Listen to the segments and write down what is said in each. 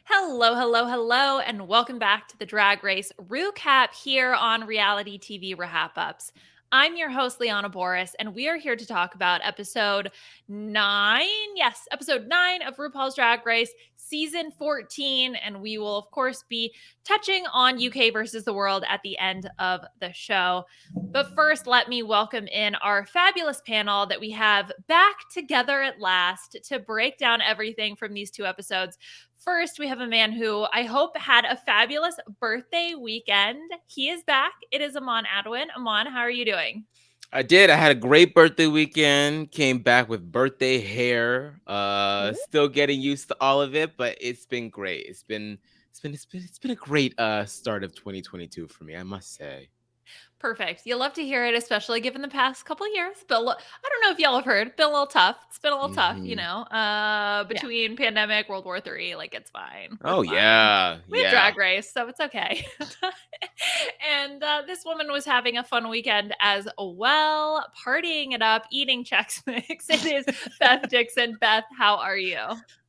Hello, hello, hello, and welcome back to the Drag Race RuCap here on reality TV RHAPups. I'm your host, Liana Boraas, and we are here to talk about episode 9. Yes, episode 9 of RuPaul's Drag Race, season 14. And we will, of course, be touching on UK versus the world at the end of the show. But first, let me welcome in our fabulous panel that we have back together at last to break down everything from these two episodes. First, we have a man who I hope had a fabulous birthday weekend. He is back. It is Iman Adwin. Iman, how are you doing? I did. I had a great birthday weekend. Came back with birthday hair. Still getting used to all of it, but it's been great. It's been a great start of 2022 for me, I must say. Perfect. You'll love to hear it, especially given the past couple of years. But I don't know if y'all have heard. Been a little tough. It's been a little tough, Hmm. Yeah. Between pandemic, World War III, like it's fine. We're Oh fine. yeah, We have yeah. Drag Race, so it's okay. And this woman was having a fun weekend as well, partying it up, eating Chex Mix. It is Beth Dixon. Beth, how are you?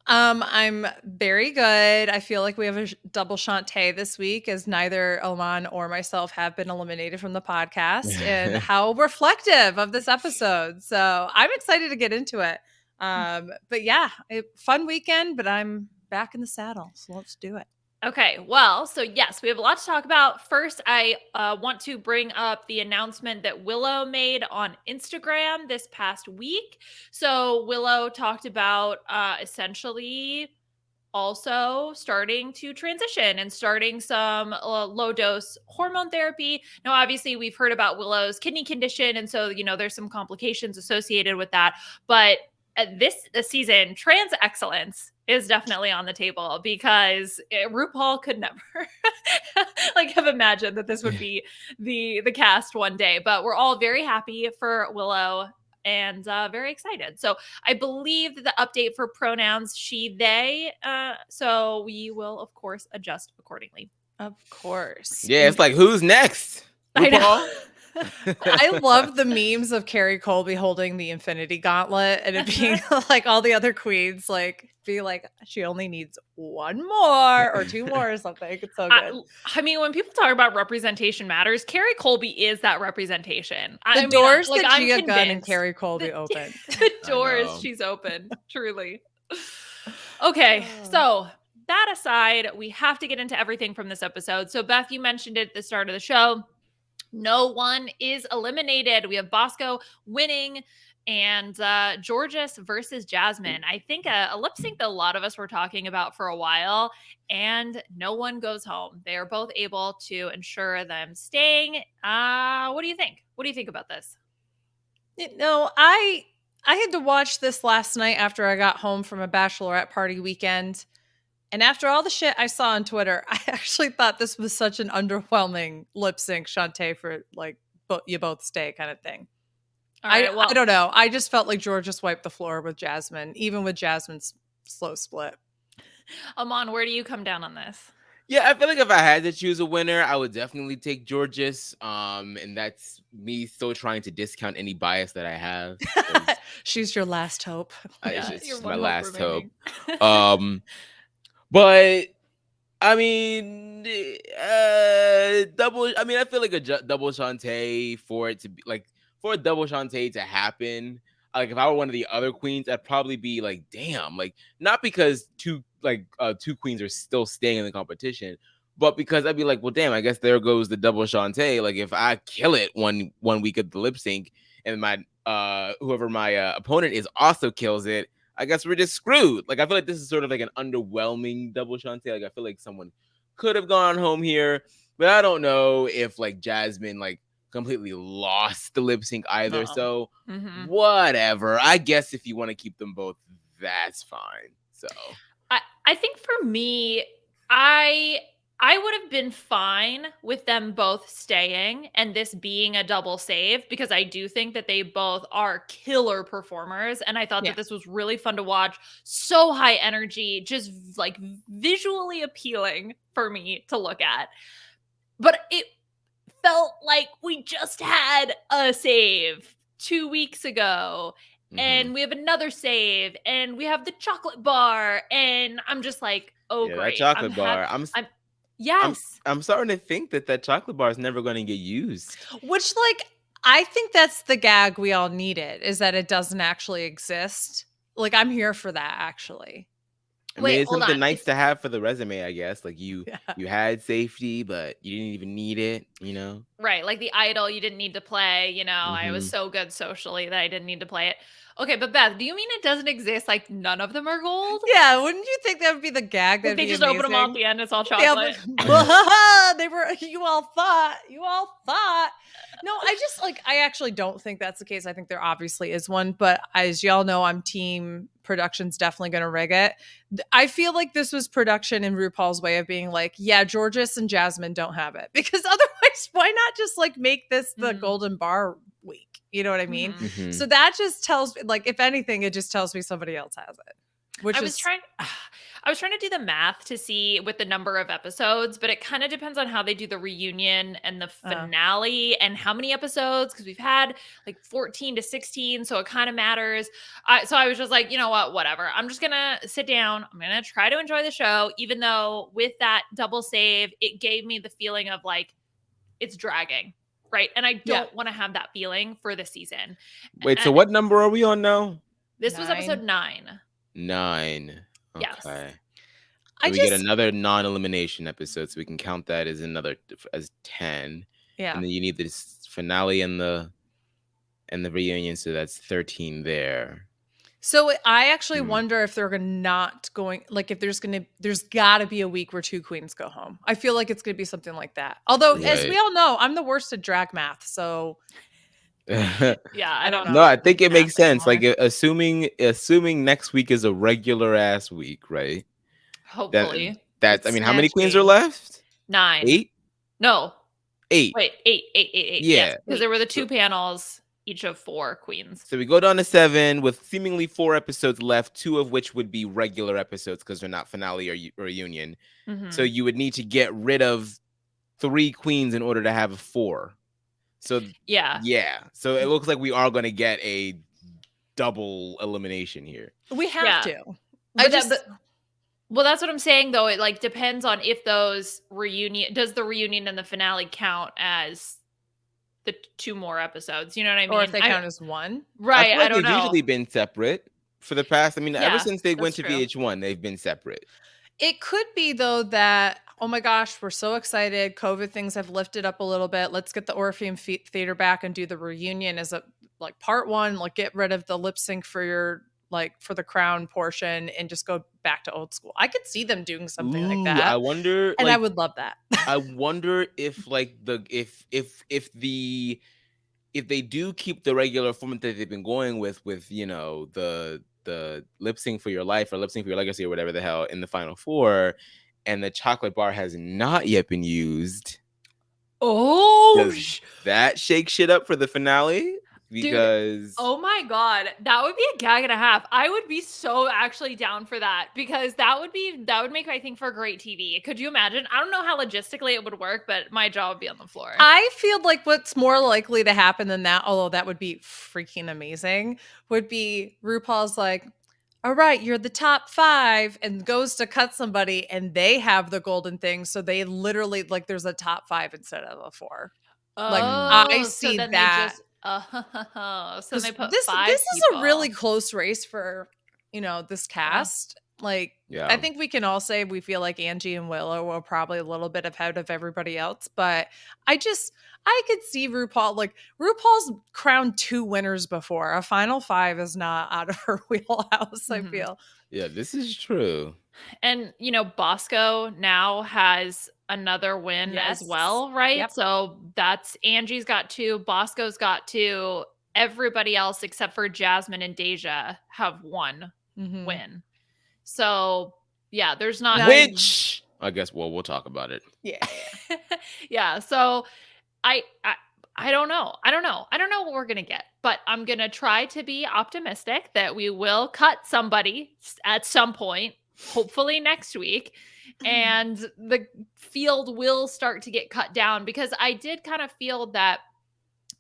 I'm very good. I feel like we have a double Shantae this week, as neither Oman or myself have been eliminated from the podcast, and how reflective of this episode. So I'm excited to get into it. But yeah, fun weekend, but I'm back in the saddle. So let's do it. Okay, well, so yes, we have a lot to talk about. First, I want to bring up the announcement that Willow made on Instagram this past week. So, Willow talked about essentially also starting to transition and starting some low dose hormone therapy. Now, obviously, we've heard about Willow's kidney condition, and so, there's some complications associated with that. But this season, trans excellence is definitely on the table because RuPaul could never have imagined that this would be the cast one day. But we're all very happy for Willow and very excited. So I believe that the update for pronouns she, they. So we will, of course, adjust accordingly. Of course. Yeah, it's like who's next? I know. RuPaul? I love the memes of Carrie Colby holding the Infinity Gauntlet and it being like all the other queens be like she only needs one more or two more or something. It's so good. I mean, when people talk about representation matters, Carrie Colby is that representation. The doors that Gia Gunn and Carrie Colby open. The doors she's open, truly. Okay, so that aside, we have to get into everything from this episode. So, Beth, you mentioned it at the start of the show. No one is eliminated. We have Bosco winning and Georges versus Jasmine. I think a lip sync that a lot of us were talking about for a while, and no one goes home. They are both able to ensure them staying. What do you think? What do you think about this? I had to watch this last night after I got home from a bachelorette party weekend. And after all the shit I saw on Twitter, I actually thought this was such an underwhelming lip sync Shantae for you both stay kind of thing. I don't know. I just felt like George just wiped the floor with Jasmine, even with Jasmine's slow split. Iman, where do you come down on this? Yeah, I feel like if I had to choose a winner, I would definitely take Georges. And that's me still trying to discount any bias that I have. She's your last hope. It's my last hope. But I mean, double. I mean, I feel like a double Shantae for it to be for a double Shantae to happen. Like if I were one of the other queens, I'd probably be like, damn, not because two queens are still staying in the competition, but because I'd be like, well, damn, I guess there goes the double Shantae. Like if I kill it one week at the lip sync and my whoever my opponent is also kills it, I guess we're just screwed. Like I feel like this is sort of like an underwhelming double Shantae. Like I feel like someone could have gone home here, but I don't know if Jasmine completely lost the lip sync either. So whatever. I guess if you want to keep them both, that's fine. So I think for me, I would have been fine with them both staying and this being a double save because I do think that they both are killer performers. And I thought that this was really fun to watch. So high energy, just visually appealing for me to look at. But it felt like we just had a save 2 weeks ago. and we have another save, and we have the chocolate bar, and I'm just like, oh Yeah, that great. chocolate bar. I'm I'm yes. I'm starting to think that chocolate bar is never going to get used. Which, like, I think that's the gag we all needed, is that it doesn't actually exist. Like, I'm here for that, actually. I Wait, mean, it's hold something on. nice to have for the resume, I guess. Like you Yeah. had safety, but you didn't even need it, you know? Right, like the idol you didn't need to play, I was Mhm. so good socially that I didn't need to play it. Okay, but Beth, do you mean it doesn't exist? Like none of them are gold? Yeah, wouldn't you think that would be the gag? Like That'd they be just open them all at amazing. the end, it's all Yeah, chocolate. they were. You all thought. No, I actually don't think that's the case. I think there obviously is one, but as y'all know, I'm team production's definitely going to rig it. I feel like this was production in RuPaul's way of being like, yeah, Georges and Jasmine don't have it, because otherwise, why not just like make this the golden bar week? You know what I mean? Mhm. So that just tells me, like, if anything, it just tells me somebody else has it. Which I was trying to do the math to see with the number of episodes, but it kind of depends on how they do the reunion and the finale and how many episodes, because we've had like 14 to 16, so it kind of matters. So I was just like, you know what, whatever. I'm just gonna sit down. I'm gonna try to enjoy the show, even though with that double save, it gave me the feeling of like it's dragging, right? And I don't want to have that feeling for the season. Wait, so what number are we on now? This was episode 9. 9. Yes. Okay. So we get another non-elimination episode, so we can count that as as 10. Yeah. And then you need this finale and the reunion, so that's 13 there. So I actually wonder if they're not going, like, if there's got to be a week where 2 queens go home. I feel like it's going to be something like that. Although, as we all know, I'm the worst at drag math, so yeah, I don't know. No, I think it makes sense. Like assuming next week is a regular ass week, right? Hopefully. That's I mean, how many queens are left? 9. 8? No. 8. Wait, 8. Yeah. Yes, because there were the 2 panels, each of 4 queens. So we go down to 7 with seemingly 4 episodes left, 2 of which would be regular episodes because they're not finale or reunion. So you would need to get rid of 3 queens in order to have a 4. So yeah. So it looks like we are going to get a double elimination here. We have to. Well, that's what I'm saying, though. It like depends on if those does the reunion and the finale count as the 2 more episodes? You know what I mean? Or if they count as 1, right? I don't know. They've usually been separate for the past. I mean, ever since they went to true. VH1, they've been separate. It could be though that, oh my gosh, we're so excited. COVID things have lifted up a little bit. Let's get the Orpheum Theater back and do the reunion as a like part 1. Like get rid of the lip sync for your for the crown portion and just go back to old school. I could see them doing something like that. I wonder, and I would love that. I wonder if like if they do keep the regular format that they've been going with the lip sync for your life or lip sync for your legacy or whatever the hell in the final 4, and the chocolate bar has not yet been used. Does that shake shit up for the finale? Because dude, oh my god, that would be a gag and a half. I would be so actually down for that, because that would make, I think, for great TV. Could you imagine? I don't know how logistically it would work, but my jaw would be on the floor. I feel like what's more likely to happen than that, although that would be freaking amazing, would be RuPaul's like, all right, you're the top 5, and goes to cut somebody and they have the golden thing. So they literally, like, there's a top 5 instead of a 4. Like, I see so that. So they put this 5 is people. a really close race for this cast. Like, I think we can all say we feel like Angie and Willow were probably a little bit ahead of everybody else, but I could see RuPaul, like, RuPaul's crowned 2 winners before. A final 5 is not out of her wheelhouse, I feel. Yeah, this is true. And Bosco now has another win as well, right? Yep. So that's Angie's got 2, Bosco's got 2. Everybody else except for Jasmine and Deja have 1 win. So yeah, there's not which I guess we'll talk about it. Yeah. Yeah. So I don't know. I don't know what we're gonna get, but I'm gonna try to be optimistic that we will cut somebody at some point, hopefully next week, and the field will start to get cut down, because I did kind of feel that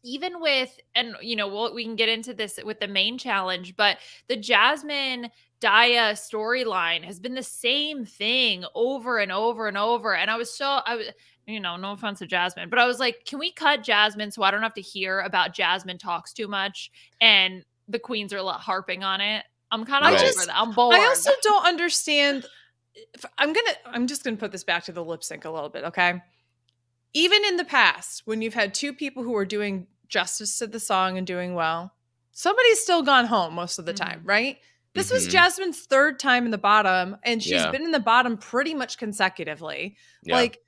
even with, and we can get into this with the main challenge, but the Jasmine Daya storyline has been the same thing over and over and over. And I was no offense to Jasmine, but I was like, can we cut Jasmine so I don't have to hear about Jasmine talks too much and the queens are harping on it? I'm kind of over that. I'm bored. I also don't understand. I'm just gonna put this back to the lip sync a little bit, okay? Even in the past, when you've had two people who are doing justice to the song and doing well, somebody's still gone home most of the time, right? This was Jasmine's third time in the bottom, and she's been in the bottom pretty much consecutively. Yeah. Like,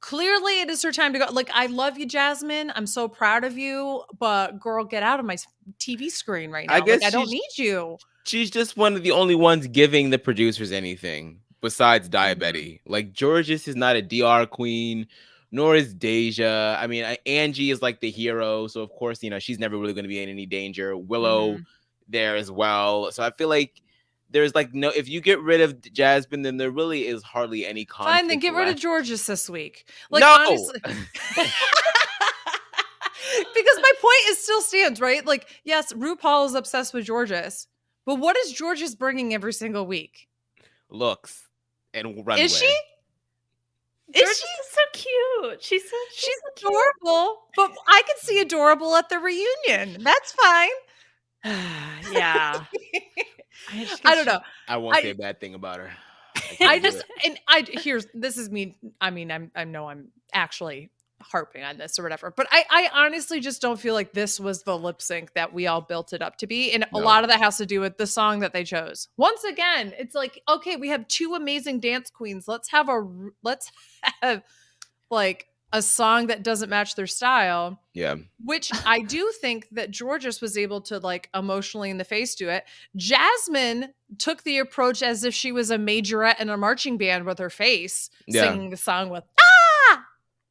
clearly it is her time to go. Like, I love you, Jasmine. I'm so proud of you, but girl, get out of my TV screen right now. I guess I don't need you. She's just one of the only ones giving the producers anything besides Diabetes. Like, Georges is not a DR queen, nor is Deja. I mean, Angie is like the hero, so of course, she's never really going to be in any danger. Willow there as well. So I feel like there's like no, if you get rid of Jasmine, then there really is hardly any conflict. Fine, then get rid of Georges this week. Like, no! Honestly. Because my point still stands, right? Like, yes, RuPaul is obsessed with Georges, but what is Georges bringing every single week? Looks and runway. Is she? Georges is so cute. She's adorable, but I can see adorable at the reunion. That's fine. Yeah. I don't know. I won't say a bad thing about her. This is me. I mean, I know I'm actually harping on this or whatever, but I honestly just don't feel like this was the lip sync that we all built it up to be. And a lot of that has to do with the song that they chose. Once again, it's like, okay, we have two amazing dance queens. Let's have like a song that doesn't match their style. Yeah. Which I do think that Georges was able to like emotionally in the face do it. Jasmine took the approach as if she was a majorette in a marching band with her face, singing the song with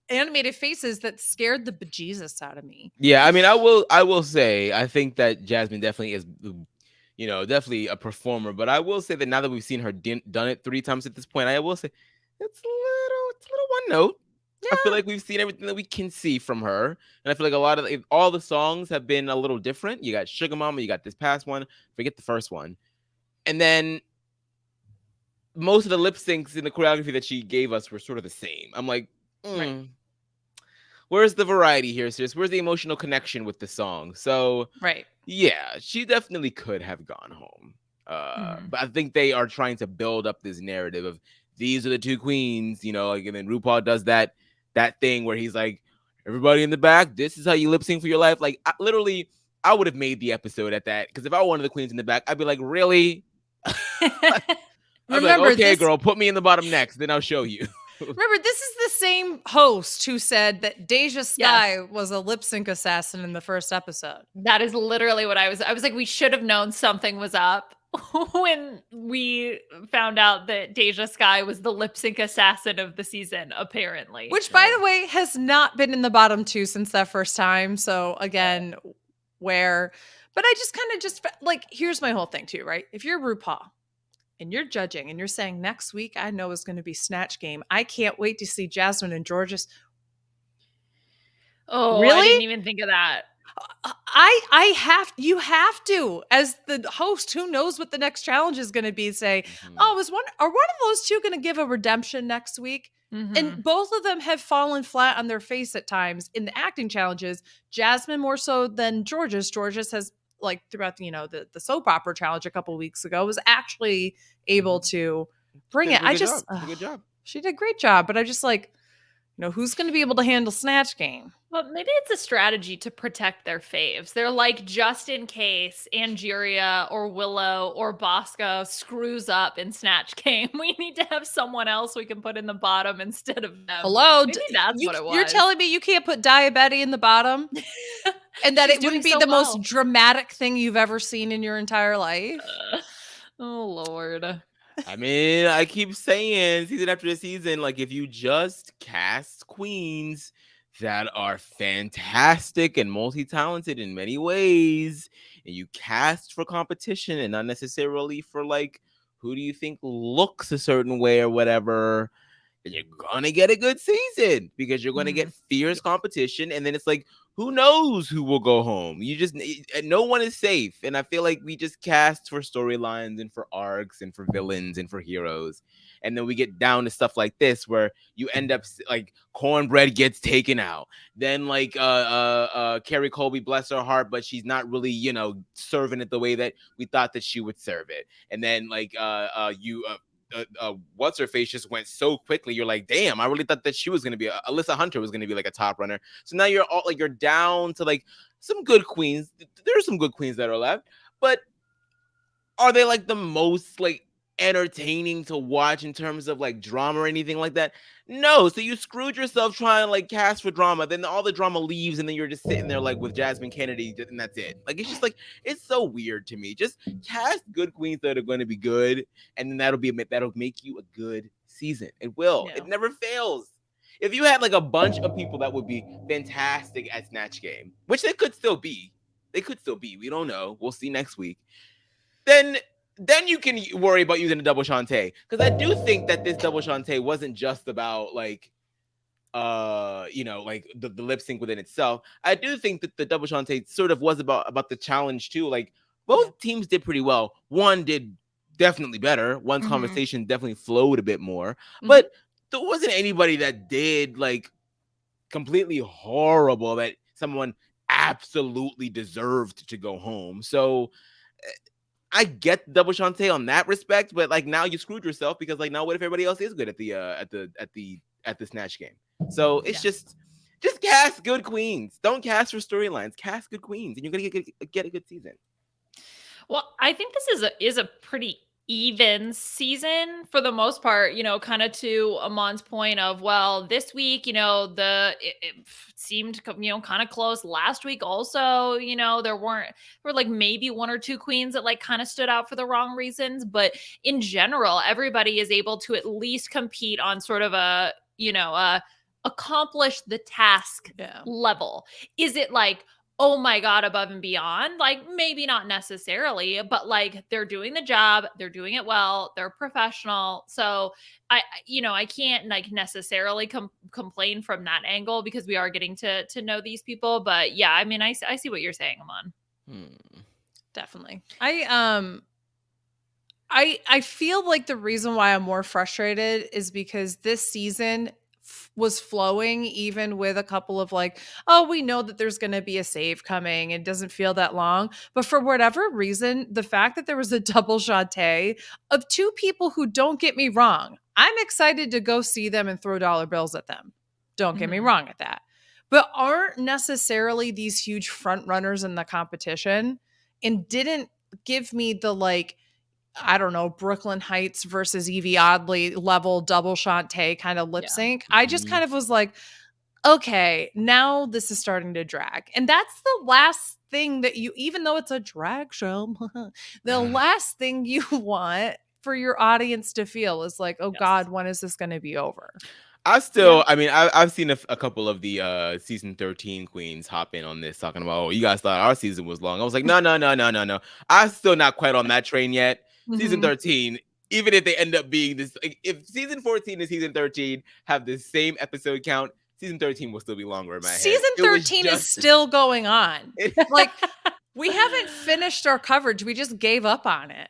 animated faces that scared the bejesus out of me. Yeah, I mean, I will say, I think that Jasmine definitely is, definitely a performer. But I will say that now that we've seen her done it 3 times at this point, I will say it's a little one note. Yeah. I feel like we've seen everything that we can see from her, and I feel like all the songs have been a little different. You got Sugar Mama, you got this past one. Forget the first one, and then most of the lip syncs in the choreography that she gave us were sort of the same. I'm like, right. Where's the variety here, sis? Where's the emotional connection with the song? So, yeah, she definitely could have gone home. But I think they are trying to build up this narrative of these are the two queens, like, and then RuPaul does that thing where he's like, everybody in the back, this is how you lip sync for your life. Like, I would have made the episode at that, because if I were one of the queens in the back, I'd be like, really? Remember, like, okay, girl, put me in the bottom next, then I'll show you. Remember, this is the same host who said that Deja Skye was a lip sync assassin in the first episode. That is literally what I was like, we should have known something was up when we found out that Deja Skye was the lip sync assassin of the season, apparently. Which, by the way, has not been in the bottom 2 since that first time. So again, but I just kind of like, here's my whole thing too, right? If you're RuPaul and you're judging and you're saying next week I know is going to be Snatch Game, I can't wait to see Jasmine and Georges. Oh, really? I didn't even think of that. You have to, as the host who knows what the next challenge is going to be, say, are one of those two going to give a redemption next week? And both of them have fallen flat on their face at times in the acting challenges. Jasmine more so than Georges. Georges has, like, throughout the soap opera challenge a couple of weeks ago, was actually able to bring it. Good job. She did a great job, but I just like, who's going to be able to handle Snatch Game? Well, maybe it's a strategy to protect their faves. They're like, just in case Angeria or Willow or Bosco screws up in Snatch Game, we need to have someone else we can put in the bottom instead of them. Hello? Maybe that's what it was. You're telling me you can't put Diabetes in the bottom? And that it wouldn't be the most dramatic thing you've ever seen in your entire life? Oh, Lord. I mean, I keep saying season after season, like, if you just cast queens that are fantastic and multi-talented in many ways, and you cast for competition and not necessarily for, like, who do you think looks a certain way or whatever, then you're gonna get a good season because you're gonna get fierce competition, and then it's like, who knows who will go home? No one is safe, and I feel like we just cast for storylines and for arcs and for villains and for heroes, and then we get down to stuff like this where you end up like Cornbread gets taken out, then like Carrie Colby, bless her heart, but she's not really serving it the way that we thought that she would serve it, and then like what's her face just went so quickly. You're like, damn, I really thought that she was gonna be Alyssa Hunter was gonna be like a top runner. So now you're down to like some good queens. There are some good queens that are left, but are they like the most like entertaining to watch in terms of like drama or anything like that? No. So you screwed yourself trying to like cast for drama, then all the drama leaves, and then you're just sitting there like with Jasmine Kennedy, and that's it. Like, it's just like, it's so weird to me. Just cast good queens that are going to be good, and then that'll make you a good season. It will. It never fails. If you had like a bunch of people that would be fantastic at Snatch Game, which they could still be, we don't know. We'll see next week. Then you can worry about using a double Shantae, because I do think that this double Shantae wasn't just about like like the lip sync within itself. I do think that the double Shantae sort of was about the challenge too. Like, both teams did pretty well. One did definitely better. One's conversation definitely flowed a bit more, but there wasn't anybody that did like completely horrible that someone absolutely deserved to go home. So I get double Shantae on that respect, but like, now you screwed yourself, because like, now what if everybody else is good at the Snatch Game? So it's just cast good queens. Don't cast for storylines. Cast good queens, and you're gonna get a good season. Well, I think this is a pretty even season for the most part, kind of to Amon's point of, well, this week, it seemed, kind of close. Last week also, there were like maybe one or two queens that like kind of stood out for the wrong reasons. But in general, everybody is able to at least compete on sort of a, accomplish the task level. Is it like, oh my God, above and beyond? Like, maybe not necessarily, but like, they're doing the job, they're doing it well, they're professional. So I can't like necessarily complain from that angle, because we are getting to know these people. But yeah, I mean, I see what you're saying, Iman. Definitely. I feel like the reason why I'm more frustrated is because this season was flowing, even with a couple of like, oh, we know that there's going to be a save coming. It doesn't feel that long. But for whatever reason, the fact that there was a double Shantae of two people who, don't get me wrong, I'm excited to go see them and throw dollar bills at them. Don't get me wrong at that. But aren't necessarily these huge front runners in the competition, and didn't give me the like, I don't know, Brooklyn Heights versus Evie Oddly level double Shantae kind of lip sync. I just kind of was like, okay, now this is starting to drag. And that's the last thing that you, even though it's a drag show, the last thing you want for your audience to feel is like, oh God, when is this going to be over? I've seen a couple of the season 13 queens hop in on this, talking about, oh, you guys thought our season was long. I was like, no. I'm still not quite on that train yet. Season 13, even if they end up being this, like, if season 14 and season 13 have the same episode count, season 13 will still be longer in my head. Season 13 is still going on. Like, we haven't finished our coverage. We just gave up on it.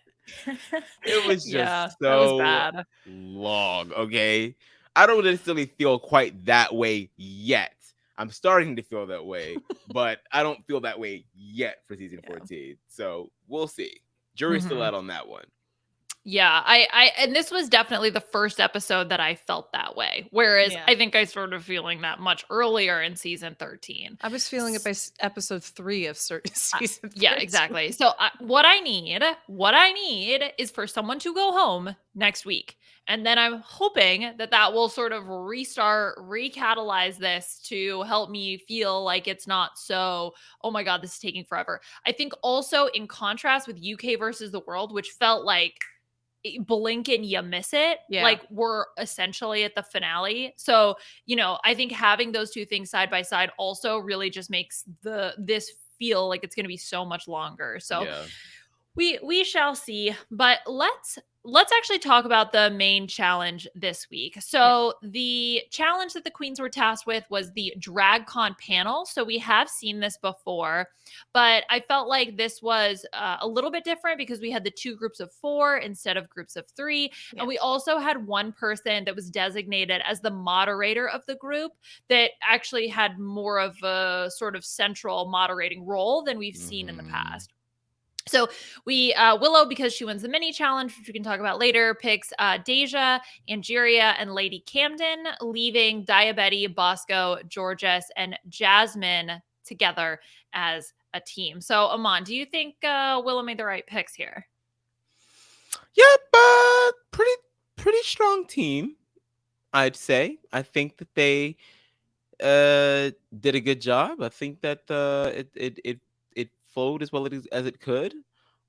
It was just so bad. long, okay? I don't necessarily feel quite that way yet. I'm starting to feel that way, but I don't feel that way yet for season 14. So we'll see. Jury's still out on that one. Yeah, I and this was definitely the first episode that I felt that way. Whereas I think I started feeling that much earlier in season 13. I was feeling it by episode 3 of season 13. Yeah, exactly. So what I need is for someone to go home next week. And then I'm hoping that will sort of recatalyze this to help me feel like it's not so, oh my God, this is taking forever. I think also in contrast with UK versus the world, which felt like blink and you miss it, like we're essentially at the finale. So, I think having those two things side by side also really just makes this feel like it's going to be so much longer. So we shall see, but let's let's actually talk about the main challenge this week. So the challenge that the queens were tasked with was the DragCon panel. So we have seen this before, but I felt like this was a little bit different because we had the 2 groups of 4 instead of groups of 3. Yeah. And we also had one person that was designated as the moderator of the group that actually had more of a sort of central moderating role than we've seen in the past. So we Willow, because she wins the mini challenge, which we can talk about later, picks Deja, Angeria, and Lady Camden, leaving Diabetes, Bosco, Georges, and Jasmine together as a team. So Iman, do you think Willow made the right picks here? Yep, pretty strong team, I'd say. I think that they did a good job. I think that it flowed as well as it could.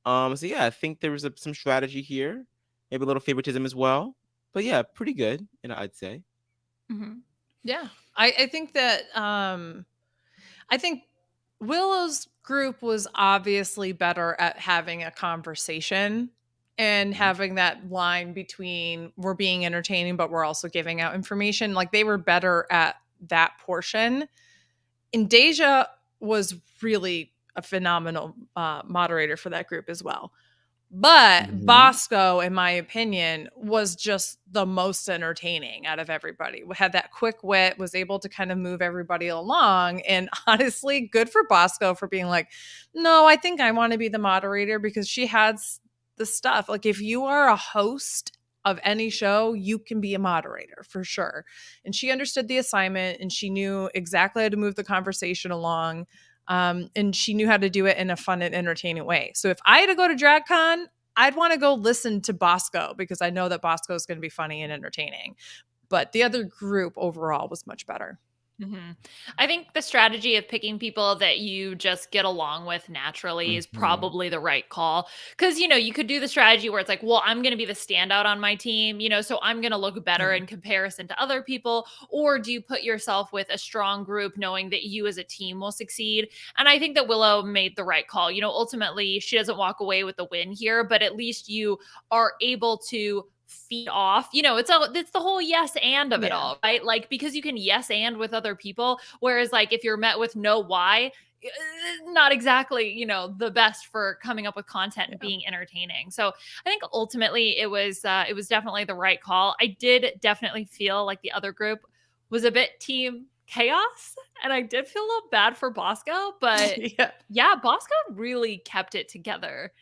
So yeah, I think there was some strategy here, maybe a little favoritism as well. But yeah, pretty good, I'd say. Mm-hmm. Yeah, I think that I think Willow's group was obviously better at having a conversation and having that line between we're being entertaining, but we're also giving out information. Like they were better at that portion. And Deja was really a phenomenal moderator for that group as well. But Bosco, in my opinion, was just the most entertaining out of everybody. Had that quick wit, was able to kind of move everybody along. And honestly, good for Bosco for being like, no, I think I want to be the moderator, because she had the stuff. Like if you are a host of any show, you can be a moderator for sure. And she understood the assignment and she knew exactly how to move the conversation along. And she knew how to do it in a fun and entertaining way. So if I had to go to DragCon, I'd want to go listen to Bosco because I know that Bosco is going to be funny and entertaining. But the other group overall was much better. Mm-hmm. I think the strategy of picking people that you just get along with naturally is probably the right call. Because, you could do the strategy where it's like, well, I'm going to be the standout on my team, so I'm going to look better in comparison to other people. Or do you put yourself with a strong group knowing that you as a team will succeed? And I think that Willow made the right call. Ultimately, she doesn't walk away with the win here, but at least you are able to feed off, it's the whole yes and of it all, right? Like, because you can yes and with other people, whereas like if you're met with no why, not exactly the best for coming up with content and being entertaining. So I think ultimately it was definitely the right call. I did definitely feel like the other group was a bit team chaos, and I did feel a little bad for Bosco, but yeah, Bosco really kept it together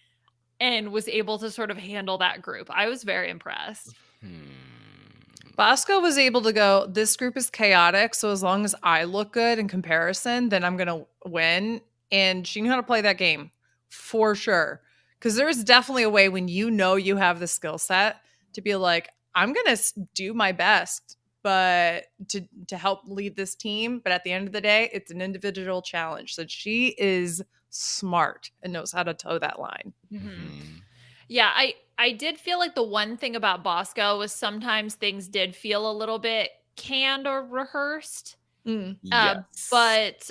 and was able to sort of handle that group. I was very impressed. Bosco was able to go, this group is chaotic, so as long as I look good in comparison, then I'm going to win. And she knew how to play that game for sure. Because there's definitely a way when you have the skill set to be like, I'm going to do my best, but to help lead this team. But at the end of the day, it's an individual challenge. So she is smart and knows how to toe that line. Yeah, I did feel like the one thing about Bosco was sometimes things did feel a little bit canned or rehearsed. Yes. But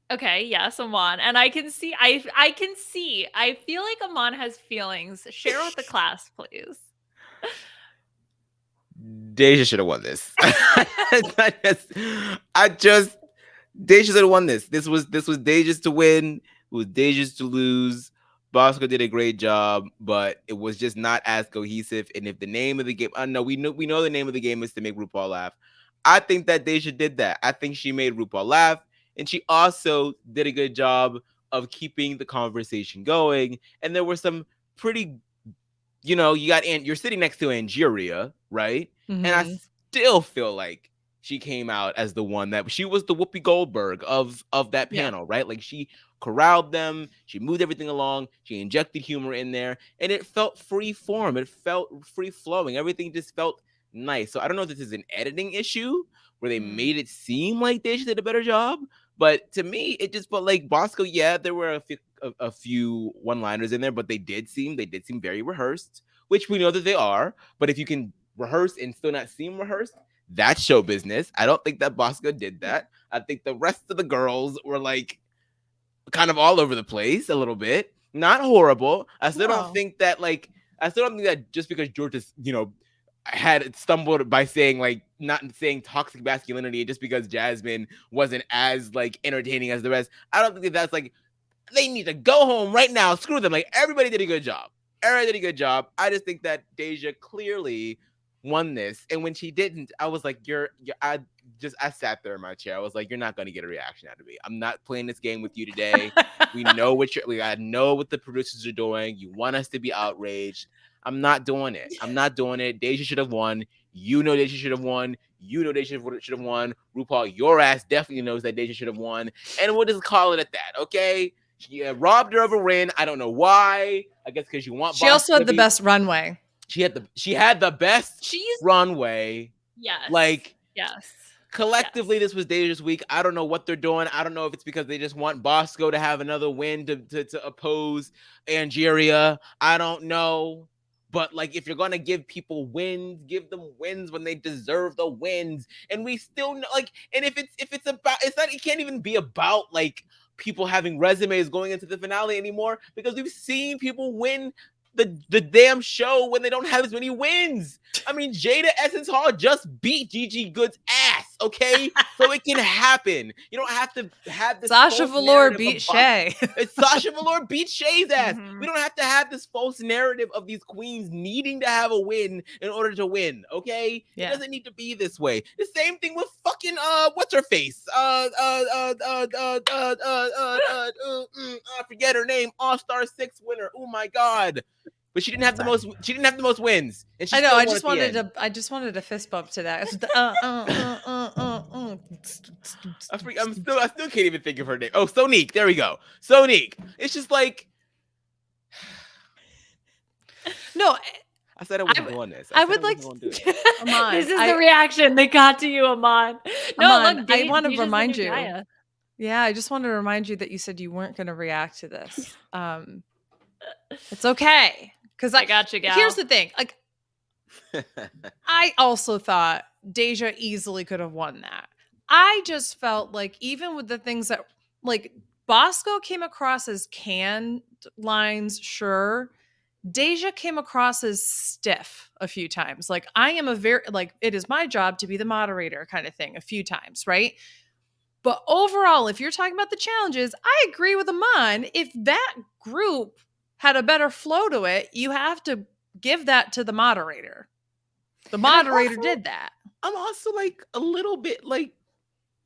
okay, yes, Iman. And I can see, I feel like Iman has feelings. Share with the class, please. Deja should have won this. Deja should have won this. This was Deja's to win. It was Deja's to lose. Bosco did a great job, but it was just not as cohesive. And if the name of the game, I know we know the name of the game is to make RuPaul laugh. I think that Deja did that. I think she made RuPaul laugh, and she also did a good job of keeping the conversation going. And there were some pretty, you're sitting next to Angeria, right? And I still feel like she came out as the one that she was the Whoopi Goldberg of that panel, right? Like she corralled them, she moved everything along, she injected humor in there, and it felt free form, it felt free flowing, everything just felt nice. So I don't know if this is an editing issue where they made it seem like they did a better job, but to me it just felt like Bosco. Yeah, there were a few one-liners in there, but they did seem very rehearsed, which we know that they are. But if you can rehearse and still not seem rehearsed, that's show business. I don't think that Bosco did that. I think the rest of the girls were like kind of all over the place a little bit. Not horrible. I still don't think that like I still don't think that just because George is, had stumbled by saying like not saying toxic masculinity, just because Jasmine wasn't as like entertaining as the rest. I don't think that that's like they need to go home right now. Screw them. Like everybody did a good job. Everybody did a good job. I just think that Deja clearly won this, and when she didn't, I was like, I sat there in my chair. I was like, you're not gonna get a reaction out of me. I'm not playing this game with you today. We know I know what the producers are doing. You want us to be outraged. I'm not doing it. I'm not doing it. Deja should have won. You know Deja should have won. You know Deja should have won. RuPaul, your ass definitely knows that Deja should have won. And we'll just call it at that, okay? She robbed her of a win. I don't know why. I guess because you want. She also had the best runway. She had the best runway. Yes. Like yes. Collectively, This was Deja's week. I don't know what they're doing. I don't know if it's because they just want Bosco to have another win to oppose Angeria. I don't know. But like, if you're gonna give people wins, give them wins when they deserve the wins. And we still know, like, and if it's about, it's not. It can't even be about like people having resumes going into the finale anymore, because we've seen people win the damn show when they don't have as many wins. I mean, Jada Essence Hall just beat Gigi Good's ass, okay? So it can happen. You don't have to have this. Sasha Velour beat Shay. It's Sasha Velour beat Shay's ass. Mm-hmm. We don't have to have this false narrative of these queens needing to have a win in order to win, okay? Yeah. It doesn't need to be this way. The same thing with fucking what's her face? I forget her name. All-Star 6 winner. Oh my god. But she didn't have the most. She didn't have the most wins. And she I know. I just wanted a fist bump to that. I still can't even think of her name. Oh, Sonique. There we go. Sonique. It's just like. No. I said I wasn't doing this. I would like. Aman, this is the reaction they got to you, Aman. No, Aman, look, I want to Deja's remind you. Gaia. Yeah, I just wanted to remind you that you said you weren't going to react to this. It's okay. Because I got you, gal. Here's the thing. Like, I also thought Deja easily could have won that. I just felt like even with the things that, like, Bosco came across as canned lines, sure. Deja came across as stiff a few times. Like, I am it is my job to be the moderator kind of thing a few times, right? But overall, if you're talking about the challenges, I agree with Iman. If that group had a better flow to it, you have to give that to the moderator. The moderator did that. I'm also like a little bit like,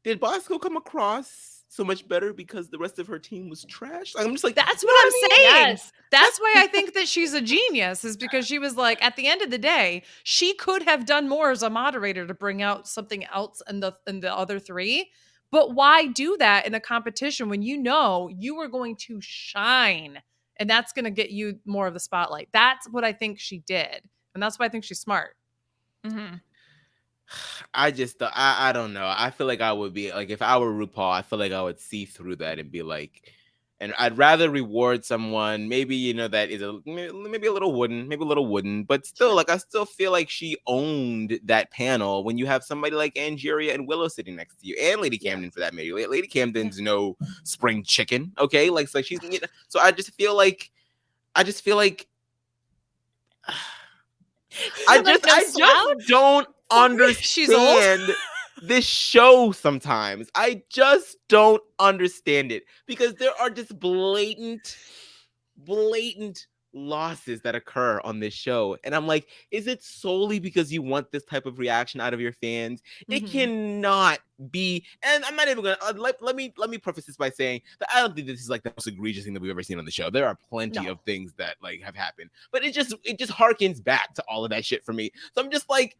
did Bosco come across so much better because the rest of her team was trash? I'm just like, that's what I'm saying. Yes. That's why I think that she's a genius, is because she was like, at the end of the day, she could have done more as a moderator to bring out something else in the other three. But why do that in a competition when you know you are going to shine? And that's going to get you more of the spotlight. That's what I think she did. And that's why I think she's smart. Mm-hmm. I don't know. I feel like I would be like, if I were RuPaul, I feel like I would see through that and be like, and I'd rather reward someone, maybe, that is maybe a little wooden, but still, like, I still feel like she owned that panel when you have somebody like Angeria and Willow sitting next to you, and Lady Camden for that matter. Lady Camden's no spring chicken, okay? Like she's, so I just feel like I just don't understand this show sometimes. I just don't understand it, because there are just blatant losses that occur on this show, and I'm like, is it solely because you want this type of reaction out of your fans? It cannot be. And I'm not even gonna let me preface this by saying that I don't think this is like the most egregious thing that we've ever seen on the show. There are plenty of things that like have happened, but it just harkens back to all of that shit for me. So I'm just like,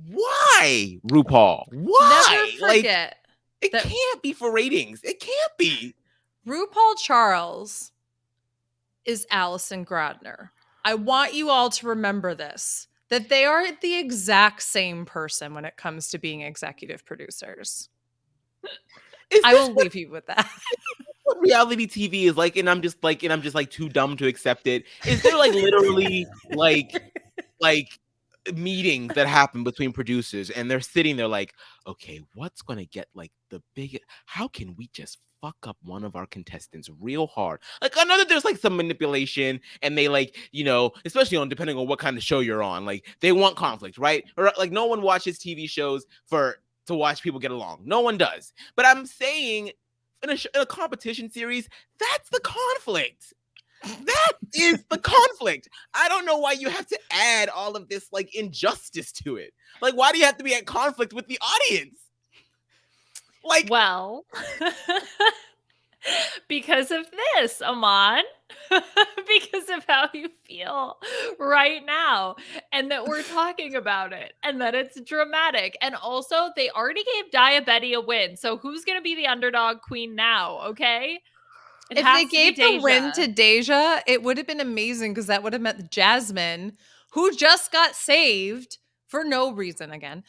why, RuPaul? Why? Never forget, it can't be for ratings. It can't be. RuPaul Charles is Allison Grodner. I want you all to remember this, that they are the exact same person when it comes to being executive producers. I will leave you with that. What reality TV is like, and I'm just like too dumb to accept it. Is there like literally like meetings that happen between producers, and they're sitting there like, okay, what's gonna get like the biggest? How can we just fuck up one of our contestants real hard. Like, I know that there's like some manipulation and they like, especially on depending on what kind of show you're on, like they want conflict, right? Or like no one watches TV shows to watch people get along. No one does. But I'm saying in a competition series, that's the conflict. That is the conflict. I don't know why you have to add all of this like injustice to it. Like, why do you have to be at conflict with the audience? Like, well, because of this, Iman. Because of how you feel right now, and that we're talking about it, and that it's dramatic. And also, they already gave Diabetti a win. So who's going to be the underdog queen now? Okay. If they gave the win to Deja, it would have been amazing because that would have meant Jasmine, who just got saved for no reason again,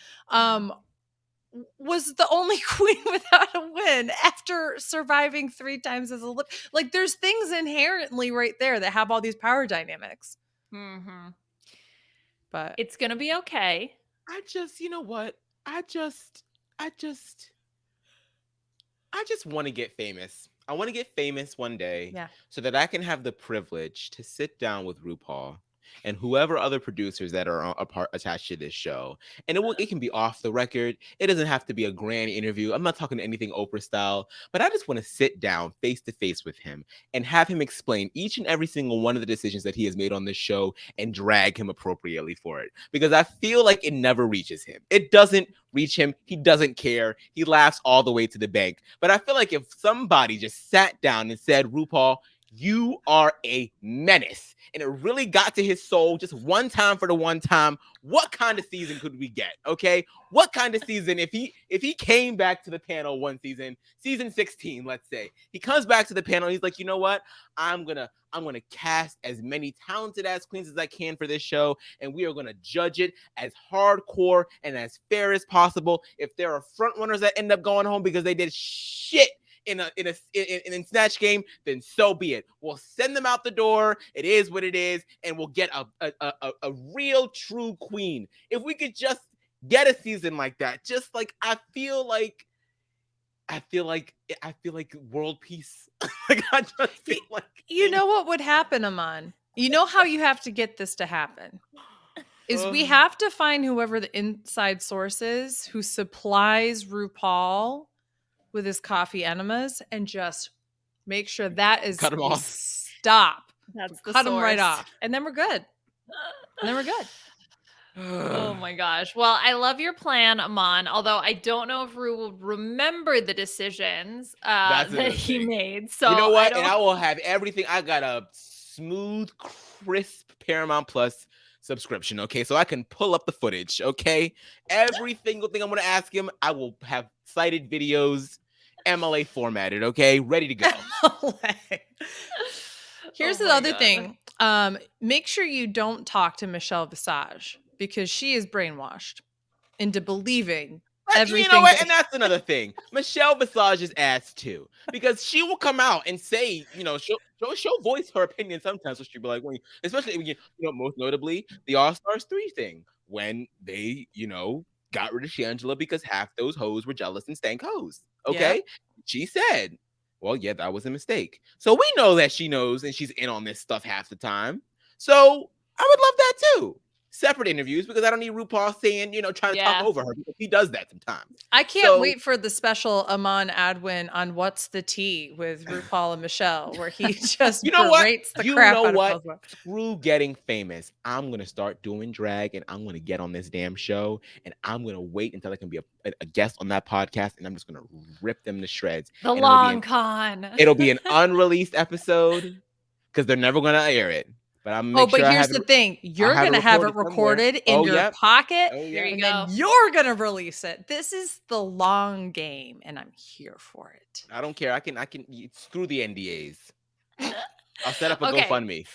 was the only queen without a win after surviving 3 times as a lip. Like, there's things inherently right there that have all these power dynamics. Mm-hmm. But it's gonna be okay. You know what? I just want to get famous. I want to get famous one day, so that I can have the privilege to sit down with RuPaul and whoever other producers that are attached to this show. And it can be off the record. It doesn't have to be a grand interview. I'm not talking anything Oprah style, but I just want to sit down face to face with him and have him explain each and every single one of the decisions that he has made on this show and drag him appropriately for it. Because I feel like it never reaches him. It doesn't reach him. He doesn't care. He laughs all the way to the bank. But I feel like if somebody just sat down and said, RuPaul, you are a menace, and it really got to his soul just one time for the one time, what kind of season could we get? Okay, what kind of season, if he came back to the panel one season 16, let's say, he comes back to the panel, he's like, you know what, I'm gonna cast as many talented ass queens as I can for this show, and we are gonna judge it as hardcore and as fair as possible. If there are front runners that end up going home because they did shit in Snatch game, then so be it. We'll send them out the door. It is what it is, and we'll get a real true queen. If we could just get a season like that, just like I feel like world peace. Like, I just feel like, you know what would happen, Iman? You know how you have to get this to happen? Is we have to find whoever the inside source is who supplies RuPaul with his coffee enemas and just make sure that is cut him off. Stop. That's the cut source. him right off. And then we're good. Oh my gosh. Well, I love your plan, Iman, although I don't know if Ru will remember the decisions that he made. So you know what? I will have everything. I got a smooth, crisp Paramount Plus subscription, okay? So I can pull up the footage, okay? Every single thing I'm going to ask him, I will have cited videos, MLA formatted, okay? Ready to go. Here's the other thing. Make sure you don't talk to Michelle Visage because she is brainwashed into believing everything. You know what? And that's another thing. Michelle Visage's ass too, because she will come out and say, she'll voice her opinion sometimes. So she'll be like, especially when most notably the All Stars 3 thing, when they, got rid of Shangela because half those hoes were jealous and stank hoes. Okay, she said, well, yeah, that was a mistake. So we know that she knows and she's in on this stuff half the time. So I would love that too. Separate interviews, because I don't need RuPaul saying, trying to talk over her, because he does that sometimes. I can't wait for the special Iman Adwin on What's the Tea with RuPaul and Michelle, where he just berates the crap out of Puzzle. Through getting famous, I'm going to start doing drag, and I'm going to get on this damn show, and I'm going to wait until I can be a guest on that podcast, and I'm just going to rip them to shreds. The long con. It'll be an unreleased episode, because they're never going to air it. But here's the thing. You're going to have it recorded in your pocket, and then you're going to release it. This is the long game, and I'm here for it. I don't care. I can screw the NDAs. I'll set up a GoFundMe.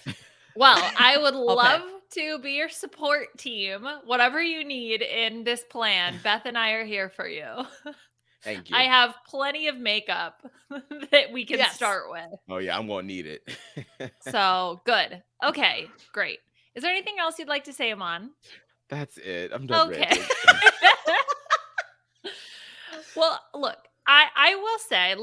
Well, I would love to be your support team. Whatever you need in this plan, Beth and I are here for you. Thank you. I have plenty of makeup that we can start with. Oh, yeah, I'm going to need it. So, good. Okay, great. Is there anything else you'd like to say, Iman? That's it. I'm done. Okay. Well, look, I will say,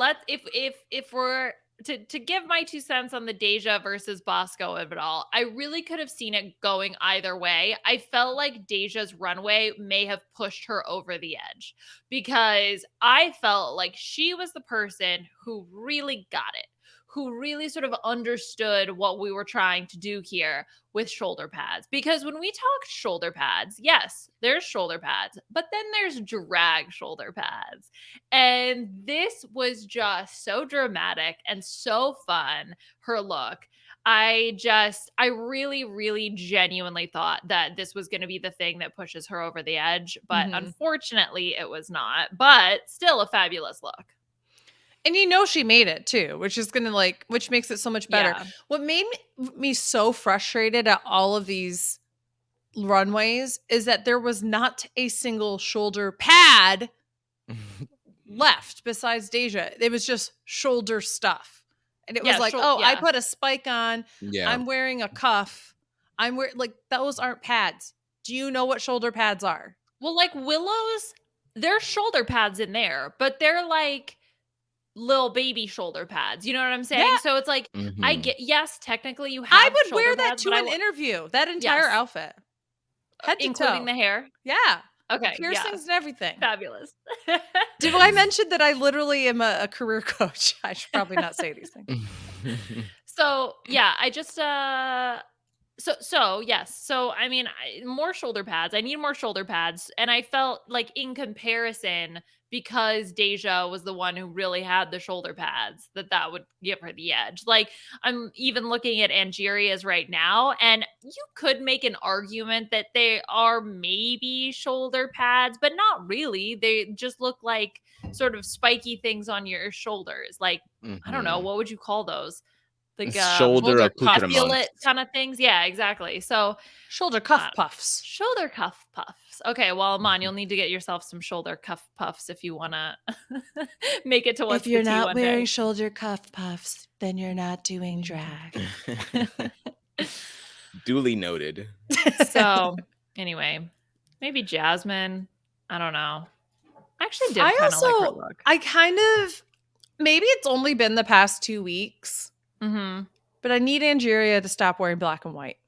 if we're to give my 2 cents on the Deja versus Bosco of it all, I really could have seen it going either way. I felt like Deja's runway may have pushed her over the edge because I felt like she was the person who really got it, who really sort of understood what we were trying to do here with shoulder pads. Because when we talk shoulder pads, yes, there's shoulder pads, but then there's drag shoulder pads. And this was just so dramatic and so fun, her look. I really, really genuinely thought that this was going to be the thing that pushes her over the edge. But unfortunately, it was not. But still a fabulous look. And she made it too, which is gonna which makes it so much better. Yeah. What made me so frustrated at all of these runways is that there was not a single shoulder pad left besides Deja. It was just shoulder stuff. And it was I put a spike on. Yeah. I'm wearing a cuff. I'm wearing those aren't pads. Do you know what shoulder pads are? Well, like Willow's, there's shoulder pads in there, but they're like little baby shoulder pads. You know what I'm saying? Yeah. So it's like, I get, yes, technically you have. I would wear that pads, to an interview, that entire outfit. Head to including toe. The hair? Yeah. Okay. Piercings and everything. Fabulous. Did I mention that I literally am a career coach? I should probably not say these things. So yeah, I just So yes. So I mean, more shoulder pads. I need more shoulder pads, and I felt like in comparison, because Deja was the one who really had the shoulder pads, that would give her the edge. Like I'm even looking at Angeria's right now, and you could make an argument that they are maybe shoulder pads, but not really. They just look like sort of spiky things on your shoulders. Like I don't know, what would you call those? Like shoulder cuff kind of things. Yeah, exactly. So shoulder cuff puffs. Shoulder cuff puffs. Okay, well, Iman, you'll need to get yourself some shoulder cuff puffs if you want to make it to what's If you're not wearing shoulder cuff puffs, then you're not doing drag. Duly noted. So anyway, maybe Jasmine. I don't know. I actually did kind of like her look. I kind of, maybe it's only been the past 2 weeks. Mm-hmm. But I need Angeria to stop wearing black and white.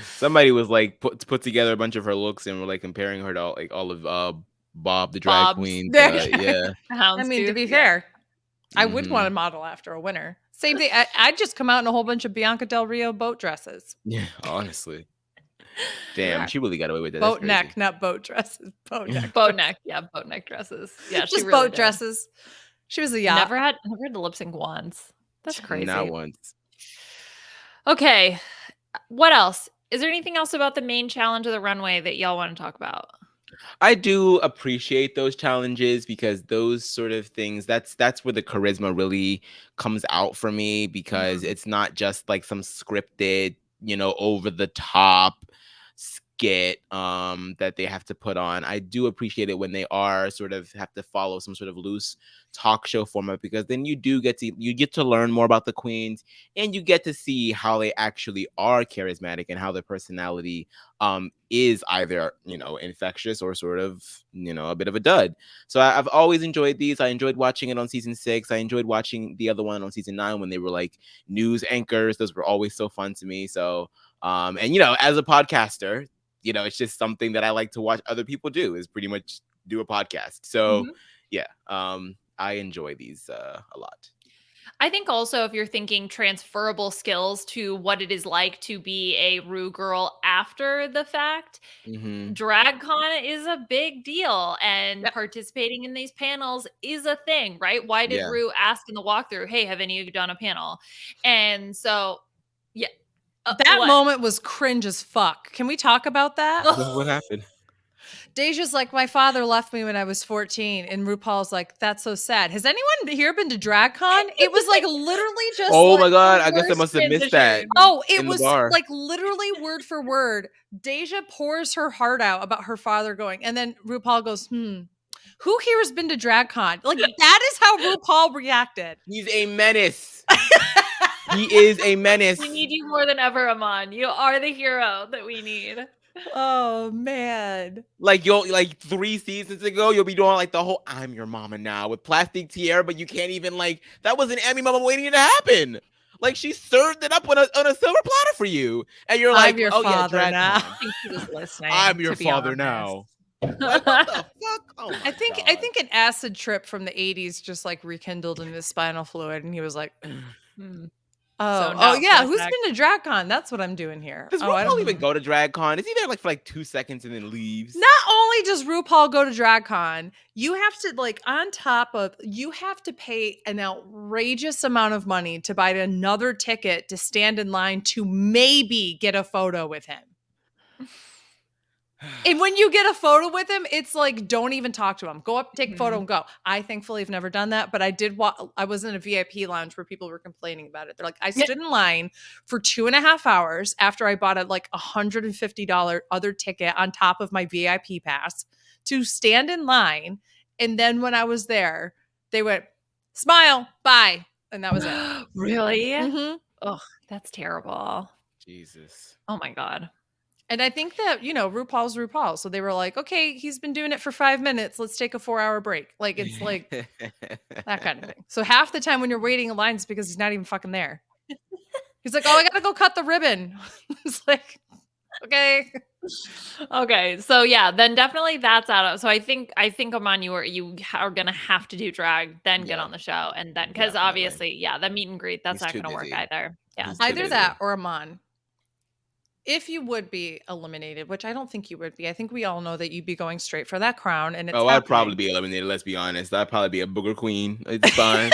Somebody was like put together a bunch of her looks and were like comparing her to all of Bob the drag queen. Yeah. I mean, to be fair, I would want to model after a winner. Same thing. I'd just come out in a whole bunch of Bianca Del Rio boat dresses. Yeah, honestly. Damn, she really got away with that. Boat neck, not boat dresses. Boat neck. Boat neck. Yeah, boat neck dresses. Yeah, just she really boat dresses. She was a yacht. Never had to lip sync once. That's crazy. Not once. Okay. What else? Is there anything else about the main challenge of the runway that y'all want to talk about? I do appreciate those challenges because those sort of things, that's where the charisma really comes out for me, because it's not just like some scripted, over the top skit that they have to put on. I do appreciate it when they are sort of have to follow some sort of loose talk show format, because then you get to learn more about the queens, and you get to see how they actually are charismatic and how their personality is either infectious or sort of a bit of a dud. So I've always enjoyed these. I enjoyed watching it on season 6. I enjoyed watching the other one on season 9 when they were like news anchors. Those were always so fun to me. So and as a podcaster, it's just something that I like to watch other people do, is pretty much do a podcast. So yeah, I enjoy these a lot. I think also if you're thinking transferable skills to what it is like to be a Ru girl after the fact, DragCon is a big deal, and participating in these panels is a thing, right? Why did Ru ask in the walkthrough, hey, have any of you done a panel? And so, yeah. That moment was cringe as fuck. Can we talk about that? What happened? Deja's like, my father left me when I was 14. And RuPaul's like, that's so sad. Has anyone here been to DragCon? It was like literally just. Oh my God. I guess I must have missed that. Oh, it was like literally word for word. Deja pours her heart out about her father going. And then RuPaul goes, who here has been to DragCon? Like, that is how RuPaul reacted. He's a menace. He is a menace. We need you more than ever, Iman. You are the hero that we need. Oh man. Like you'll like 3 seasons ago, you'll be doing like the whole "I'm your mama now" with plastic tiara, but you can't even like that was an Emmy moment waiting to happen. Like she served it up on a silver platter for you, and you're I'm like, your "Oh yeah, father now. DragCon. I think he was listening. I'm your to be father honest. now." Like what the fuck? Oh my I think god. an acid trip from the 80s just like rekindled in his spinal fluid, and he was like, Hmm. oh Zoned out yeah, for a who's sec. been to DragCon? That's what I'm doing here. Does Oh, I RuPaul don't. even go to DragCon? Is he there like for like 2 seconds and then leaves? Not only does RuPaul go to DragCon, you have to like on top of you have to pay an outrageous amount of money to buy another ticket to stand in line to maybe get a photo with him. And when you get a photo with him, it's like, don't even talk to him. Go up, take a photo, and go. I thankfully have never done that, but I did. I was in a VIP lounge where people were complaining about it. They're like, I stood in line for 2.5 hours after I bought a like $150 other ticket on top of my VIP pass to stand in line. And then when I was there, they went, smile, bye. And that was it. Really? Mhm. Oh, that's terrible. Jesus. Oh my god. And I think that, RuPaul's RuPaul. So they were like, okay, he's been doing it for 5 minutes. Let's take a 4-hour break. Like, it's like that kind of thing. So half the time when you're waiting in line, it's because he's not even fucking there. He's like, oh, I got to go cut the ribbon. It's like, okay. Okay, so yeah, then definitely that's out of. So I think Aman, you are gonna have to do drag, then get Yeah. on the show, and then because Definitely. obviously, yeah, the meet and greet that's He's not too gonna work busy. either. Yeah. He's too Either busy. that or Iman. If you would be eliminated, which I don't think you would be, I think we all know that you'd be going straight for that crown, and it's Oh, I'd happening. probably be eliminated. Let's be honest. I'd probably be a booger queen. It's fine.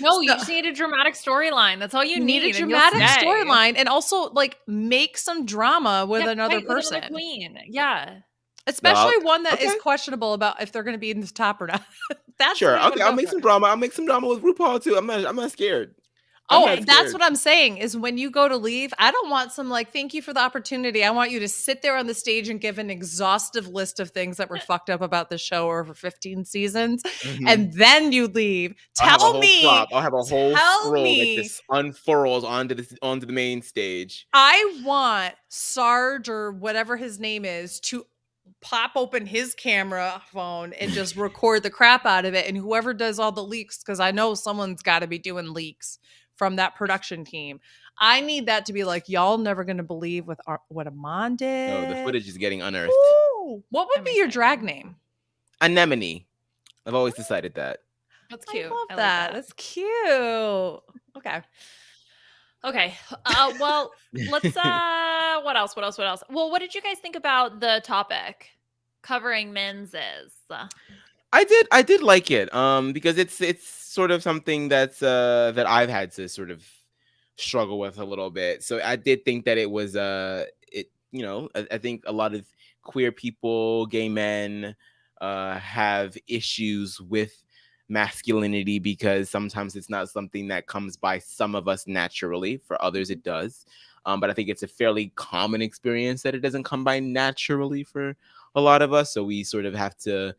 No, you So- just need a dramatic storyline. That's all you need a and you'll dramatic stay. storyline, and also like make some drama with Yeah, another fight with person. another queen. Yeah. Especially one that is okay. questionable about if they're going to be in the top or not. That's Sure. what I Okay, would I'll go make for. some drama. I'll make some drama with RuPaul too. I'm not scared. Oh, not that's scared. what I'm saying is when you go to leave, I don't want some like, thank you for the opportunity. I want you to sit there on the stage and give an exhaustive list of things that were fucked up about the show over 15 seasons. Mhm. And then you leave. I'll have a Tell whole me. prop. I'll have a whole tell scroll that me. just unfurls onto the main stage. I want Sarge or whatever his name is to pop open his camera phone and just record the crap out of it. And whoever does all the leaks, because I know someone's got to be doing leaks from that production team. I need that to be like, y'all never going to believe what Iman did. No, the footage is getting unearthed. Ooh, what would I'm be your excited. drag name? Anemone. I've always decided that. That's cute. I love like that. That's cute. Okay. Okay. Well, let's what else? Well, what did you guys think about the topic covering men's is? I did like it. Because it's sort of something that I've had to sort of struggle with a little bit. So I did think that it was I think a lot of queer people, gay men, have issues with masculinity because sometimes it's not something that comes by some of us naturally. For others, it does. But I think it's a fairly common experience that it doesn't come by naturally for a lot of us. So we sort of have to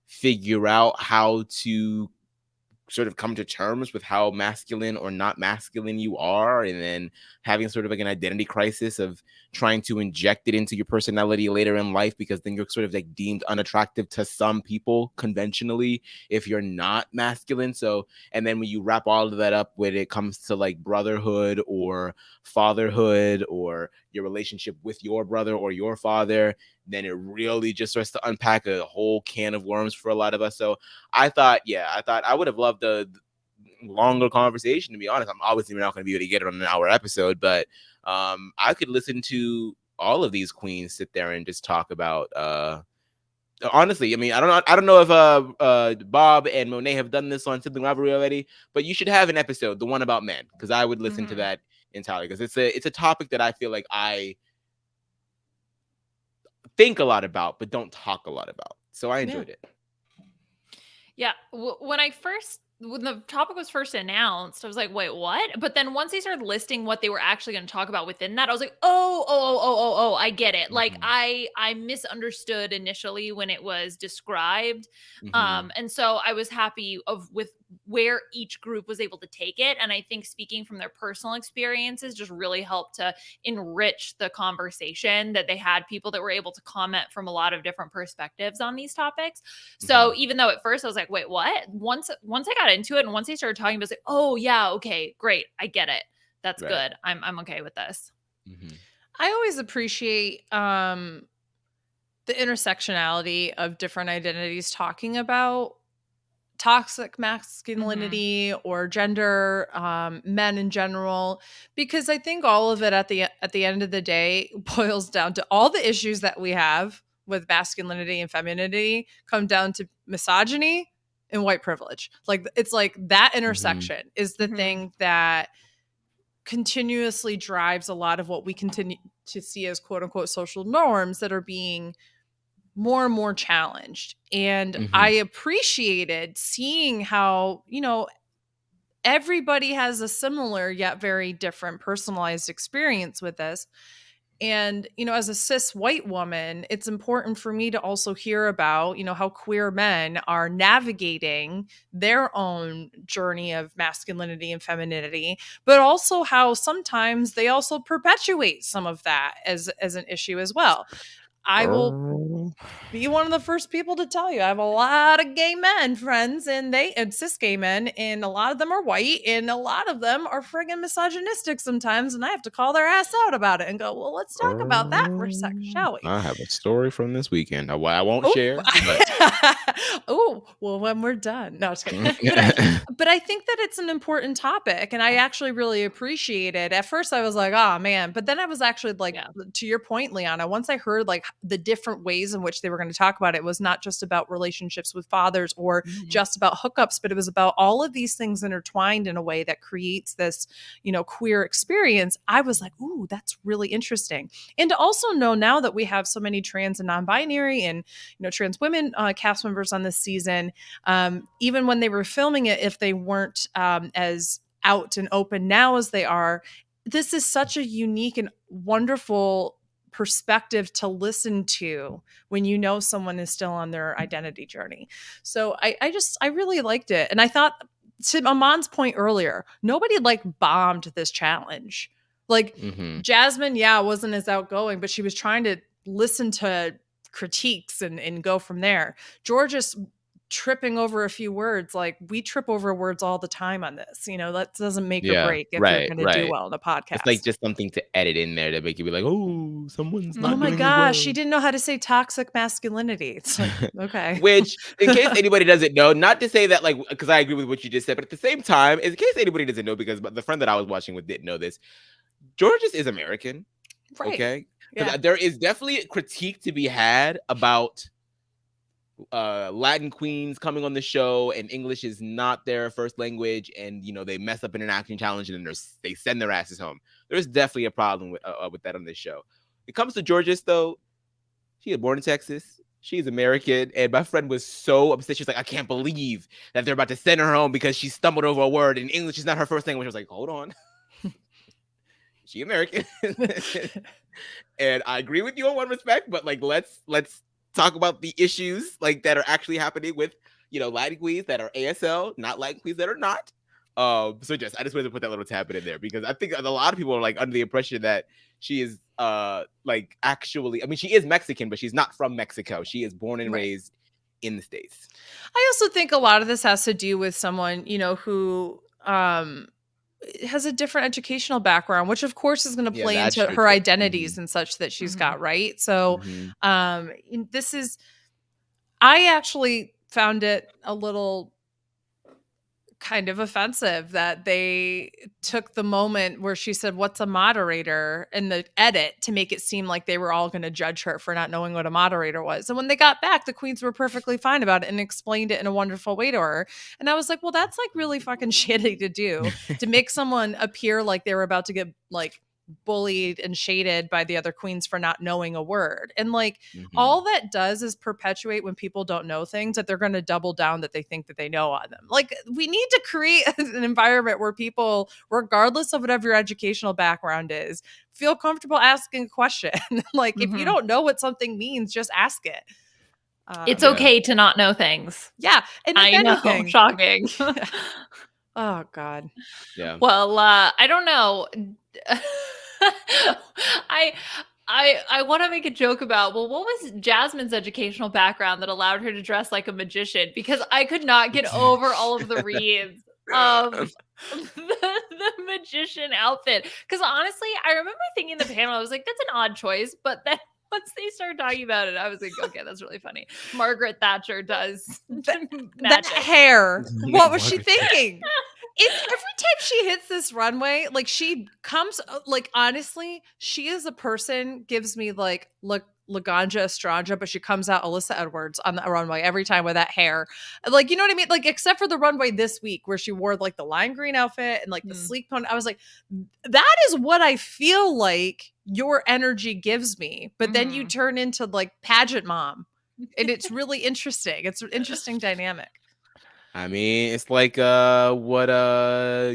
figure out how to sort of come to terms with how masculine or not masculine you are, and then having sort of like an identity crisis of trying to inject it into your personality later in life, because then you're sort of like deemed unattractive to some people conventionally if you're not masculine. So, and then when you wrap all of that up when it comes to like brotherhood or fatherhood or your relationship with your brother or your father, then it really just starts to unpack a whole can of worms for a lot of us. So I thought I would have loved a longer conversation, to be honest. I'm obviously not going to be able to get it on an hour episode, but I could listen to all of these queens sit there and just talk about honestly, I mean, I don't know if Bob and Monet have done this on Sibling Rivalry already, but you should have an episode, the one about men, because I would listen to that entirely, because it's a topic that I feel like I think a lot about but don't talk a lot about. So I enjoyed it. Yeah, when the topic was first announced, I was like, wait, what? But then once they started listing what they were actually going to talk about within that, I was like, oh, I get it. Like I misunderstood initially when it was described. And so I was happy with where each group was able to take it. And I think speaking from their personal experiences just really helped to enrich the conversation, that they had people that were able to comment from a lot of different perspectives on these topics. So even though at first I was like, wait, what? Once I got into it and once they started talking, I was like, oh yeah, okay, great. I get it. That's good. I'm okay with this. I always appreciate the intersectionality of different identities talking about toxic masculinity or gender, men in general, because I think all of it at the end of the day boils down to all the issues that we have with masculinity and femininity come down to misogyny and white privilege. Like, it's like that intersection is the thing that continuously drives a lot of what we continue to see as quote unquote social norms that are being more and more challenged. And I appreciated seeing how, everybody has a similar yet very different personalized experience with this. And, as a cis white woman, it's important for me to also hear about, how queer men are navigating their own journey of masculinity and femininity, but also how sometimes they also perpetuate some of that as an issue as well. I will be one of the first people to tell you I have a lot of gay men friends, and cis gay men, and a lot of them are white, and a lot of them are friggin' misogynistic sometimes, and I have to call their ass out about it and go, well, let's talk about that for a second, shall we? I have a story from this weekend. I won't share. Oh, well, when we're done. No, just kidding. But I think that it's an important topic, and I actually really appreciate it. At first I was like, oh man, but then I was actually like, to your point, Liana, once I heard like the different ways in which they were going to talk about it, it was not just about relationships with fathers or just about hookups, but it was about all of these things intertwined in a way that creates this, queer experience. I was like, ooh, that's really interesting. And to also know now that we have so many trans and non-binary and, trans women cast members on this season, even when they were filming it, if they weren't as out and open now as they are, this is such a unique and wonderful perspective to listen to when someone is still on their identity journey. So I really liked it. And I thought, to Iman's point earlier, nobody like bombed this challenge. Like Jasmine, wasn't as outgoing, but she was trying to listen to critiques and go from there. George's tripping over a few words. Like, we trip over words all the time on this. That doesn't make or break if you're going to do well in a podcast. It's like just something to edit in there to make you be like, oh, someone's not. Oh my gosh, she didn't know how to say toxic masculinity. It's like, okay. Which, in case anybody doesn't know, not to say that like, because I agree with what you just said, but at the same time, in case anybody doesn't know, because the friend that I was watching with didn't know this, Georges is American. Right. Okay. Yeah. There is definitely a critique to be had about Latin queens coming on the show and English is not their first language, and they mess up in an acting challenge and then they send their asses home. There's definitely a problem with that on this show. It comes to Georges though, she was born in Texas. She's American, and my friend was so upset. She's like, I can't believe that they're about to send her home because she stumbled over a word and English is not her first language. I was like, hold on. She American. And I agree with you on one respect, but like let's talk about the issues like that are actually happening with Latin queens that are ASL, not Latin queens that are not. I just wanted to put that little tab in there because I think a lot of people are like under the impression that she is like actually, I mean, she is Mexican, but she's not from Mexico. She is born and raised in the States. I also think a lot of this has to do with someone who has a different educational background, which of course is going to play into her identities and such that she's got, right? So this is, I actually found it a little kind of offensive that they took the moment where she said, what's a moderator, in the edit to make it seem like they were all going to judge her for not knowing what a moderator was. And when they got back, the queens were perfectly fine about it and explained it in a wonderful way to her. And I was like, well, that's like really fucking shitty to do, to make someone appear like they were about to get like bullied and shaded by the other queens for not knowing a word. And like all that does is perpetuate when people don't know things that they're going to double down that they think that they know on them. Like, we need to create an environment where people, regardless of whatever your educational background is, feel comfortable asking a question. Like if you don't know what something means, just ask it. It's Yeah. okay to not know things. Yeah, and if I know, anything, shocking. oh God, Yeah. Well, I don't know. I I want to make a joke about, well, what was Jasmine's educational background that allowed her to dress like a magician? Because I could not get over all of the reads of the magician outfit. Because honestly, I remember thinking in the panel, I was like, that's an odd choice. But then once they started talking about it, I was like, okay, that's really funny. Margaret Thatcher does that magic. hair. What was she Margaret Thatcher. thinking? It's every time she hits this runway, like she comes, like honestly, she is a person, gives me like Laganja Estranja, but she comes out Alyssa Edwards on the runway every time with that hair. Like, you know what I mean? Like, except for the runway this week where she wore like the lime green outfit and like the sleek pony. I was like, that is what I feel like your energy gives me. But then you turn into like pageant mom. And it's really interesting. It's an interesting dynamic. I mean, it's like what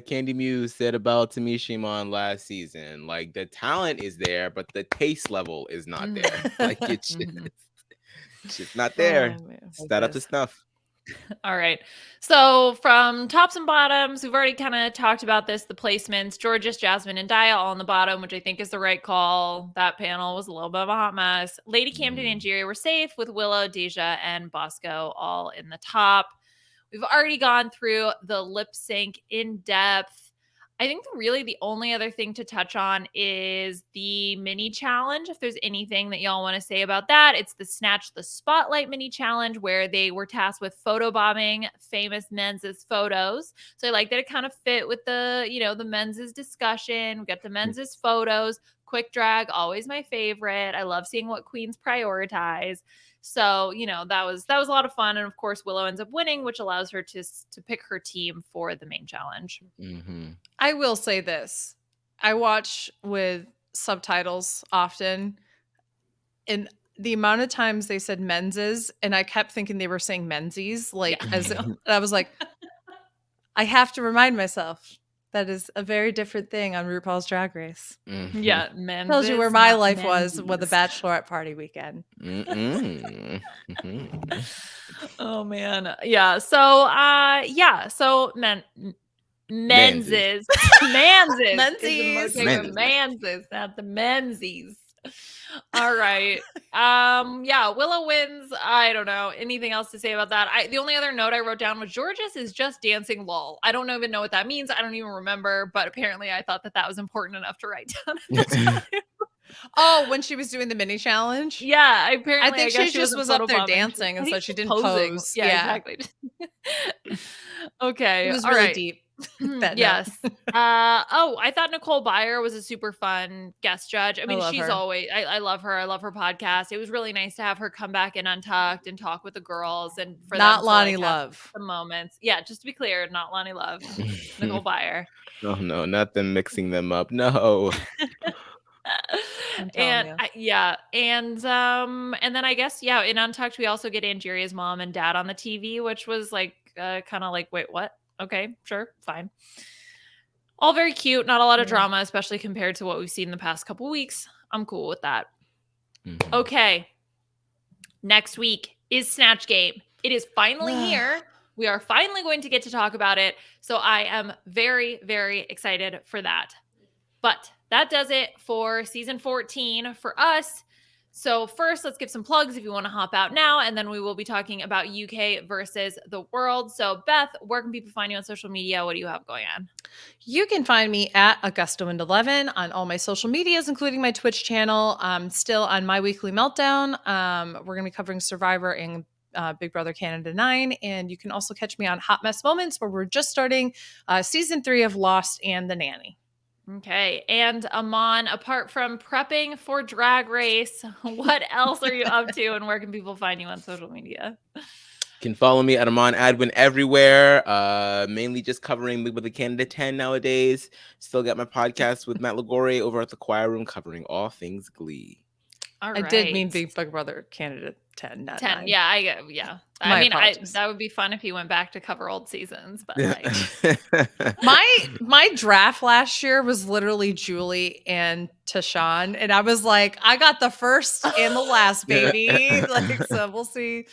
Candy Muse said about Tamisha Iman last season. Like the talent is there, but the taste level is not there. Like it's just not there. Oh, man. It's not up to snuff. All right. So from tops and bottoms, we've already kind of talked about this, the placements. Georges, Jasmine, and Daya all on the bottom, which I think is the right call. That panel was a little bit of a hot mess. Lady Camden and Jerry were safe, with Willow, Deja, and Bosco all in the top. We've already gone through the lip sync in depth. I think really the only other thing to touch on is the mini challenge. If there's anything that y'all want to say about that, it's the Snatch the Spotlight mini challenge, where they were tasked with photobombing famous men's photos. So I like that it kind of fit with the, the men's discussion. We got the men's photos. Quick drag, always my favorite. I love seeing what queens prioritize. So, that was a lot of fun. And of course, Willow ends up winning, which allows her to pick her team for the main challenge. Mm-hmm. I will say this. I watch with subtitles often, and the amount of times they said menses, and I kept thinking they were saying menzies, like and I was like, I have to remind myself that is a very different thing on RuPaul's Drag Race. Mm-hmm. Yeah, men's. Tells you where my life was with the bachelorette party weekend. Oh man, yeah. So, So menses, not the menzies. All right. Yeah, Willow wins. I don't know anything else to say about that. The only other note I wrote down was Georges is just dancing lol. I don't even know what that means. I don't even remember, but apparently I thought that was important enough to write down at the time. Oh, when she was doing the mini challenge? Yeah, apparently I think she just was up there dancing, and so she didn't pose. Yeah, exactly. Okay. It was all really right. deep. Yes. I thought Nicole Byer was a super fun guest judge. I mean, she's always, I love her. I love her podcast. It was really nice to have her come back in Untucked and talk with the girls, and for not them Lonnie to, Love. The moments. Yeah, just to be clear, not Lonnie Love. Nicole Byer. Oh no, not them mixing them up. No. And then I guess in Untucked we also get Angeria's mom and dad on the TV, which was like kind of like, wait, what? Okay, sure, fine. All very cute, not a lot of drama, especially compared to what we've seen in the past couple weeks. I'm cool with that. Mm-hmm. Okay, next week is Snatch Game. It is finally here. We are finally going to get to talk about it, so I am very, very excited for that. But that does it for season 14 for us. So first, let's give some plugs if you want to hop out now, and then we will be talking about UK versus the world. So Beth, where can people find you on social media? What do you have going on? You can find me at AugustaWind11 on all my social medias, including my Twitch channel. Still on My Weekly Meltdown. We're going to be covering Survivor and Big Brother Canada 9. And you can also catch me on Hot Mess Moments, where we're just starting season 3 of Lost and The Nanny. Okay. And Iman, apart from prepping for Drag Race, what else are you up to, and where can people find you on social media? Can follow me at Iman Adwin everywhere. Mainly just covering Big Brother Canada 10 nowadays. Still got my podcast with Matt Lagore over at the Choir Room, covering all things Glee. All right. I did mean Big Brother Canada 10, not 10. 9. Yeah. My I mean, apologies. that would be fun if you went back to cover old seasons, but like My draft last year was literally Julie and Tashawn, and I was like, I got the first and the last, baby. Like, so we'll see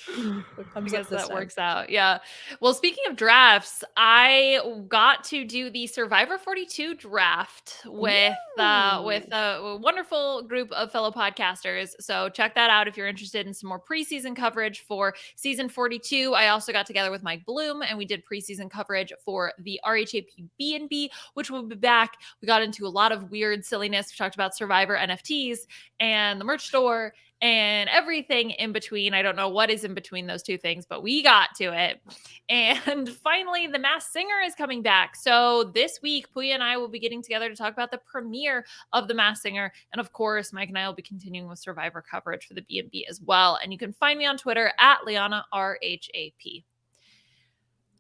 what I comes up guess this that time. works out. Yeah. Well, speaking of drafts, I got to do the Survivor 42 draft with a wonderful group of fellow podcasters. So check that out if you're interested in some more preseason coverage for season 42. I also got together with Mike Bloom and we did preseason coverage for the RHAP B&B, which will be back. We got into a lot of weird silliness. We talked about Survivor NFTs and the merch store and everything in between. I don't know what is in between those two things, but we got to it. And finally, The Masked Singer is coming back. So this week, Puya and I will be getting together to talk about the premiere of The Masked Singer. And of course, Mike and I will be continuing with Survivor coverage for the B&B as well. And you can find me on Twitter at Liana, RHAP.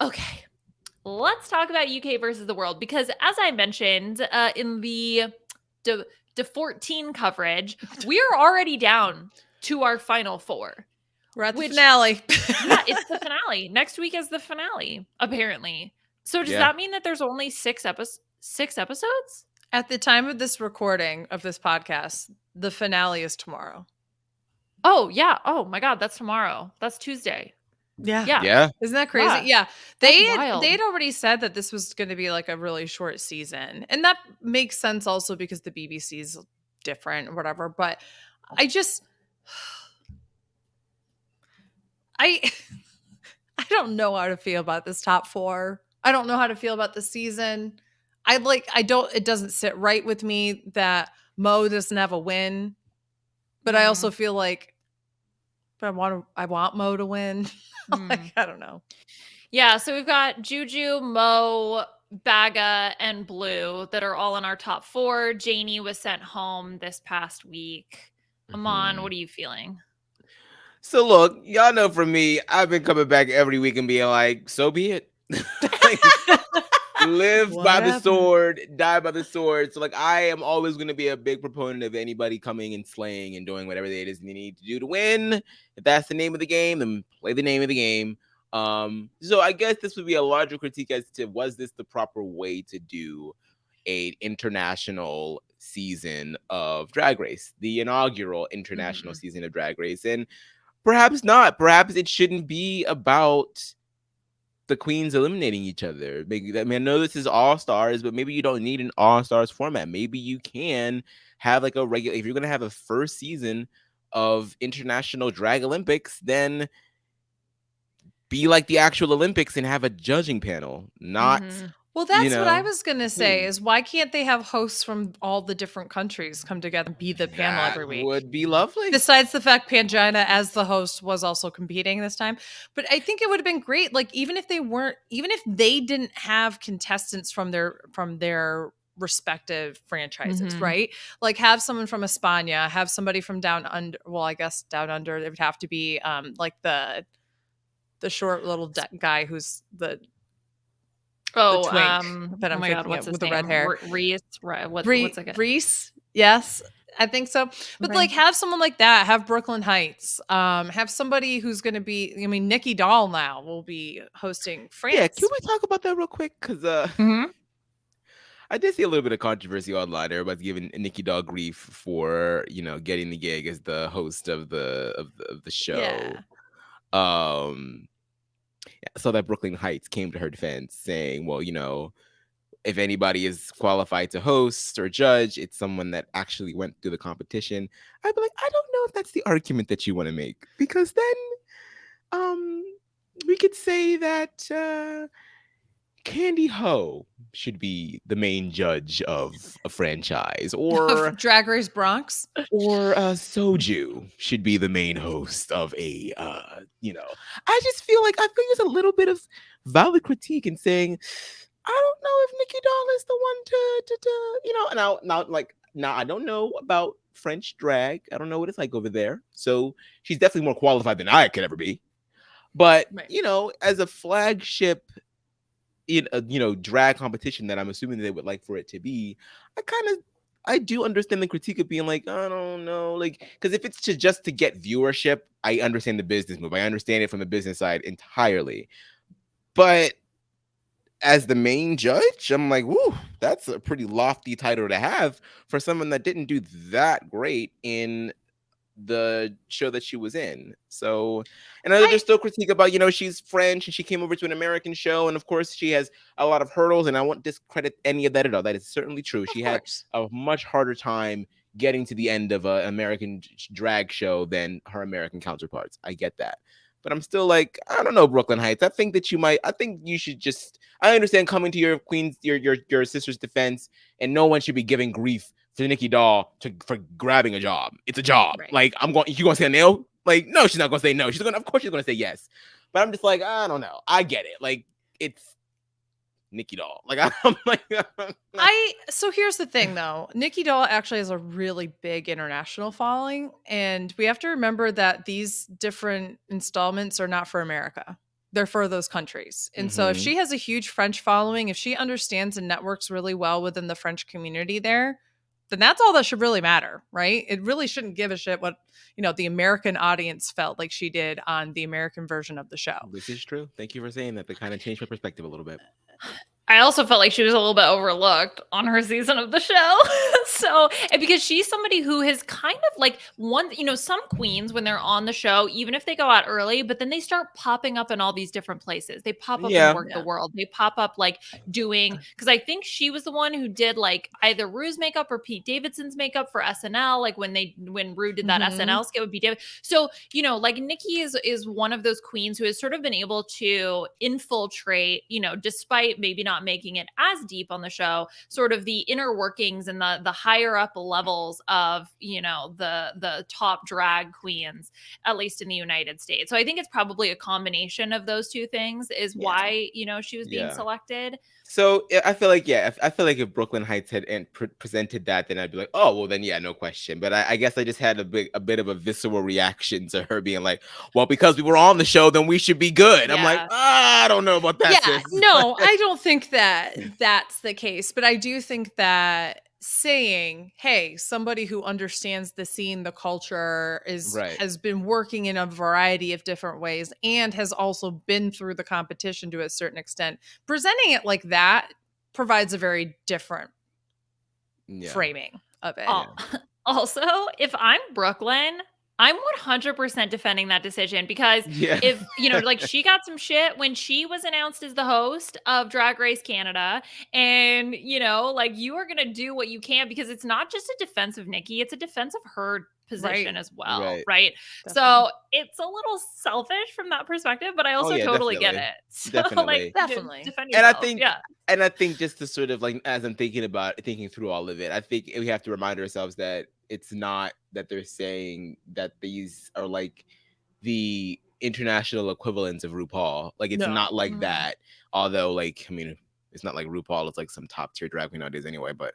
Okay, let's talk about UK versus the world, because as I mentioned in the to 14 coverage, we are already down to our final 4. We're at the finale. Yeah, it's the finale. Next week is the finale, apparently. So does that mean that there's only 6 episodes? At the time of this recording of this podcast, the finale is tomorrow. Oh, yeah. Oh my God, that's tomorrow. That's Tuesday. Yeah. Isn't that crazy? Yeah. They'd They'd already said that this was going to be like a really short season. And that makes sense also because the BBC's different or whatever. But I just I don't know how to feel about this top 4. I don't know how to feel about the season. It doesn't sit right with me that Mo doesn't have a win. But I also feel like I want Mo to win. Like, I don't know. Yeah, so we've got Juju, Mo, Baga, and Blue that are all in our top 4. Janie was sent home this past week. Iman, what are you feeling? So look, y'all know from me, I've been coming back every week and being like, so be it. Live by the sword, die by the sword. So like, I am always going to be a big proponent of anybody coming and slaying and doing whatever it is they need to do to win. If that's the name of the game, then play the name of the game. So I guess this would be a larger critique as to, was this the proper way to do an international season of Drag Race, the inaugural international season of Drag Race? And perhaps not. Perhaps it shouldn't be about the queens eliminating each other. I mean, I know this is All Stars, but maybe you don't need an All Stars format. Maybe you can have like a regular, if you're going to have a first season of International Drag Olympics, then be like the actual Olympics and have a judging panel, not... Well, that's what I was going to say, is why can't they have hosts from all the different countries come together and be the panel every week? Would be lovely. Besides the fact Pangina, as the host, was also competing this time. But I think it would have been great. Like, even if they didn't have contestants from their respective franchises, right? Like, have someone from España, have somebody from down under. Well, I guess down under, it would have to be like the short little guy who's the twink that I'm thinking what's of his with the name? red hair. Reese, what's it? Reese, yes, I think so. But like, have someone like that. Have Brooklyn Heights. Have somebody who's going to be. I mean, Nikki Doll now will be hosting France. Yeah, can we talk about that real quick? Because I did see a little bit of controversy online. Everybody's giving Nikki Doll grief for getting the gig as the host of the show. Yeah. So that Brooklyn Heights came to her defense, saying, well, if anybody is qualified to host or judge, it's someone that actually went through the competition. I'd be like, I don't know if that's the argument that you want to make, because then we could say that Candy Ho should be the main judge of a franchise, or Drag Race Bronx, or Soju should be the main host of a I just feel like there's a little bit of valid critique in saying, I don't know if Nikki Doll is the one to now I don't know about French drag. I don't know what it's like over there. So she's definitely more qualified than I could ever be. But as a flagship in a drag competition that I'm assuming they would like for it to be, I kind of I do understand the critique of being like, I don't know, like, because if it's just to get viewership, I understand the business move. I understand it from the business side entirely. But as the main judge, I'm like, whoo, that's a pretty lofty title to have for someone that didn't do that great in the show that she was in. So, and there's still critique about, she's French and she came over to an American show, and of course she has a lot of hurdles, and I won't discredit any of that at all. That is certainly true. She had a much harder time getting to the end of an American drag show than her American counterparts. I get that. But I'm still like, I don't know, Brooklyn Heights. I think you should just, I understand coming to your queen's, your sister's defense, and no one should be giving grief to Nikki Doll for grabbing a job. It's a job. Right. Like, you gonna say no? Like, no, she's not gonna say no. Of course she's gonna say yes. But I'm just like, I don't know. I get it. Like, it's Nikki Doll. Like, I'm like, so here's the thing though. Nikki Doll actually has a really big international following, and we have to remember that these different installments are not for America. They're for those countries. And so if she has a huge French following, if she understands and networks really well within the French community there, then that's all that should really matter, right? It really shouldn't give a shit what, the American audience felt like she did on the American version of the show. This is true. Thank you for saying that. That kind of changed my perspective a little bit. I also felt like she was a little bit overlooked on her season of the show. And because she's somebody who has kind of like some queens when they're on the show, even if they go out early, but then they start popping up in all these different places. They pop up and work the world. They pop up like doing, because I think she was the one who did like either Rue's makeup or Pete Davidson's makeup for SNL. Like when Rue did that SNL skit with Pete Davidson. So, like Nikki is one of those queens who has sort of been able to infiltrate, despite maybe not making it as deep on the show, sort of the inner workings and the higher up levels of, the top drag queens, at least in the United States. So I think it's probably a combination of those two things is why, she was being selected. So I feel like, if Brooklyn Heights had presented that, then I'd be like, oh, well, then, no question. But I guess I just had a bit of a visceral reaction to her being like, well, because we were on the show, then we should be good. Yeah. I'm like, I don't know about that. Yeah, no, I don't think that that's the case. But I do think that saying, hey, somebody who understands the scene, the culture has been working in a variety of different ways and has also been through the competition to a certain extent, presenting it like that provides a very different framing of it. Also, if I'm Brooklyn, I'm 100% defending that decision because if, like she got some shit when she was announced as the host of Drag Race Canada, and, like you are going to do what you can, because it's not just a defense of Nikki, it's a defense of her position as well. Right. So it's a little selfish from that perspective, but I also totally get it. So, definitely. Defend yourself. And I think just to sort of like, as I'm thinking through all of it, I think we have to remind ourselves that it's not that they're saying that these are like the international equivalents of RuPaul. Like, it's not like that. Although, like, I mean, it's not like RuPaul is like some top tier drag queen nowadays anyway. But,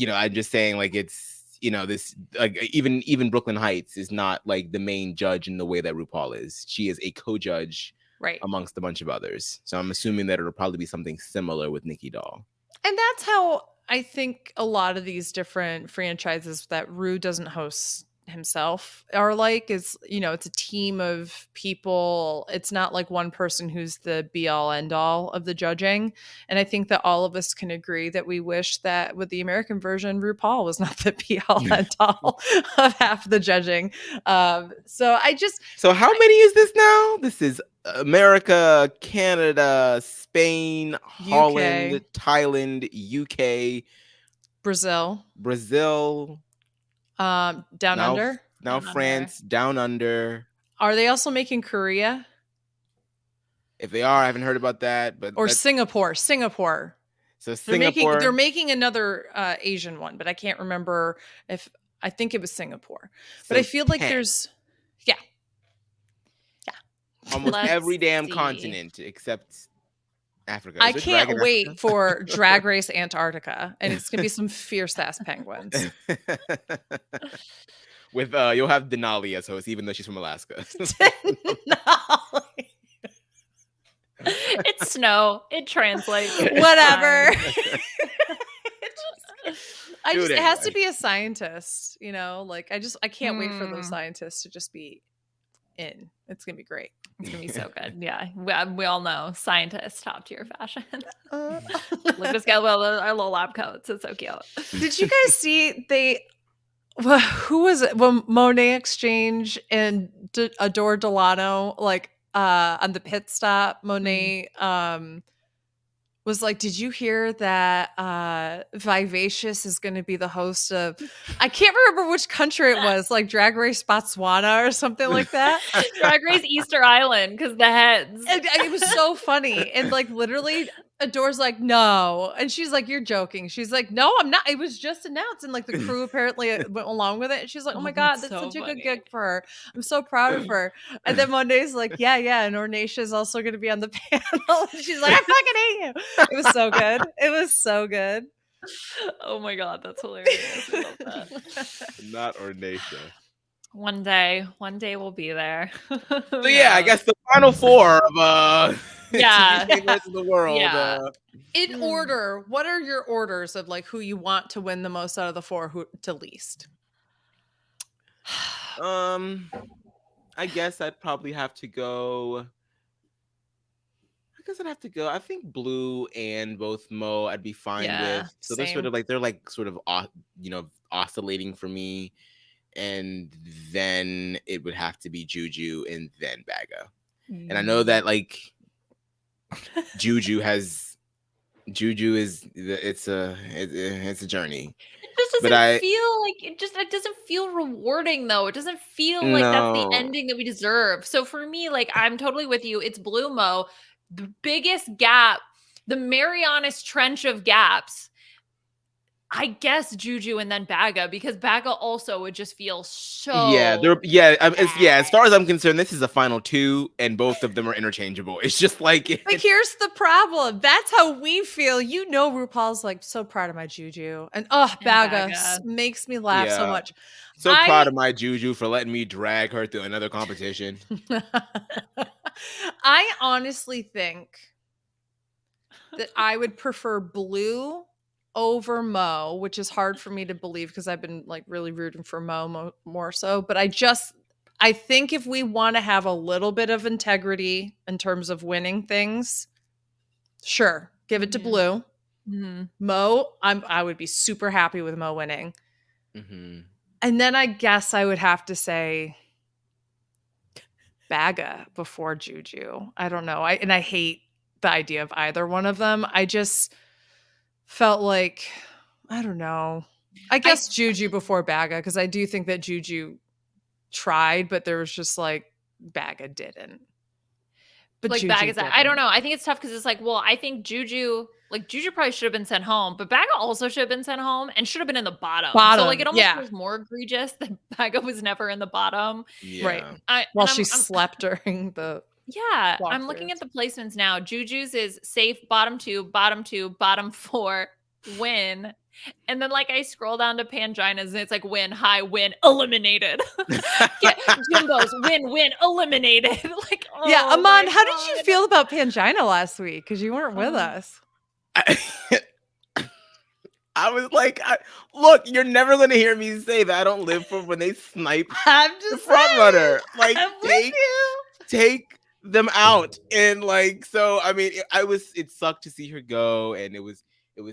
I'm just saying, like, it's, this, like, even Brooklyn Heights is not like the main judge in the way that RuPaul is. She is a co-judge amongst a bunch of others. So I'm assuming that it'll probably be something similar with Nikki Doll. And that's how I think a lot of these different franchises that Rue doesn't host himself are like, is, it's a team of people. It's not like one person who's the be all end all of the judging. And I think that all of us can agree that we wish that with the American version, RuPaul was not the be all end all of half the judging. So how many is this now? This is America, Canada, Spain, Holland, Thailand, UK, Brazil, down under. Now France, down under. Are they also making Korea? If they are, I haven't heard about that. Or Singapore. So they're making another Asian one, but I can't remember I think it was Singapore. But I feel like there's almost every damn continent except Africa. I can't wait for Drag Race Antarctica, and it's gonna be some fierce ass penguins. With you'll have Denali as host, even though she's from Alaska. Denali. It's snow. It translates. Whatever. It has to be a scientist, you know, like I can't wait for those scientists to just be in. It's gonna be great. It's gonna be so good. Yeah, we all know scientists, top tier fashion. Look at this guy with our little lab coats. It's so cute. Did you guys see who was it? When Monet Exchange and Adore Delano, like on the pit stop, Monet was like, did you hear that Vivacious is going to be the host of, I can't remember which country it was, like Drag Race Botswana or something like that. Drag Race Easter Island, because the heads. It was so funny. And like literally Adore's like, no. And she's like, you're joking. She's like, no, I'm not. It was just announced. And like the crew apparently went along with it. And she's like, oh my God, that's such a good gig for her. I'm so proud of her. And then Monday's like, yeah. And Ornacia is also going to be on the panel. And she's like, I fucking hate you. It was so good. It was so good. Oh my God, that's hilarious. I love that. Not Ornacia. One day we'll be there. So yeah, I guess the final four of versus the world. Yeah. In order, what are your orders of like who you want to win the most out of the four, who to least? I guess I'd probably have to go. I think Blue and both Mo I'd be fine with. So they're sort of oscillating for me. And then it would have to be Juju and then Baga. And I know that like Juju is it's a journey. It just doesn't feel like it doesn't feel rewarding though. It doesn't feel like that's the ending that we deserve. So for me, like I'm totally with you. It's Blue Mo. The biggest gap, the Marianas Trench of gaps. I guess Juju and then Baga, because Baga also would just feel so as far as I'm concerned, this is a final two and both of them are interchangeable. It's just like but here's the problem. That's how we feel. You know, RuPaul's like so proud of my Juju. And Baga makes me laugh so much. So proud of my Juju for letting me drag her through another competition. I honestly think that I would prefer Blue over Mo, which is hard for me to believe because I've been like really rooting for Mo more so. But I think if we want to have a little bit of integrity in terms of winning things, sure, give it to Blue. Mm-hmm. Mo, I would be super happy with Mo winning. Mm-hmm. And then I guess I would have to say Baga before Juju. I don't know. I hate the idea of either one of them. I just felt like, I don't know. I guess Juju before Baga, because I do think that Juju tried, but there was just like Baga didn't. But like Baga's, I don't know. I think it's tough because it's like, well, I think Juju probably should have been sent home, but Baga also should have been sent home and should have been in the bottom. So like it almost feels more egregious that Baga was never in the bottom. Yeah. Right. While she slept during the I'm looking at the placements now. Juju's is safe, bottom two, bottom four, win. And then like I scroll down to Pangina's and it's like win, high, win, eliminated. Jimbo's win, eliminated. Like, Iman, how did you feel about Pangina last week? Because you weren't with us. I was like, look, you're never going to hear me say that I don't live for when they snipe the front runner. Like, take them out. And like, so, I mean, it sucked to see her go. And it was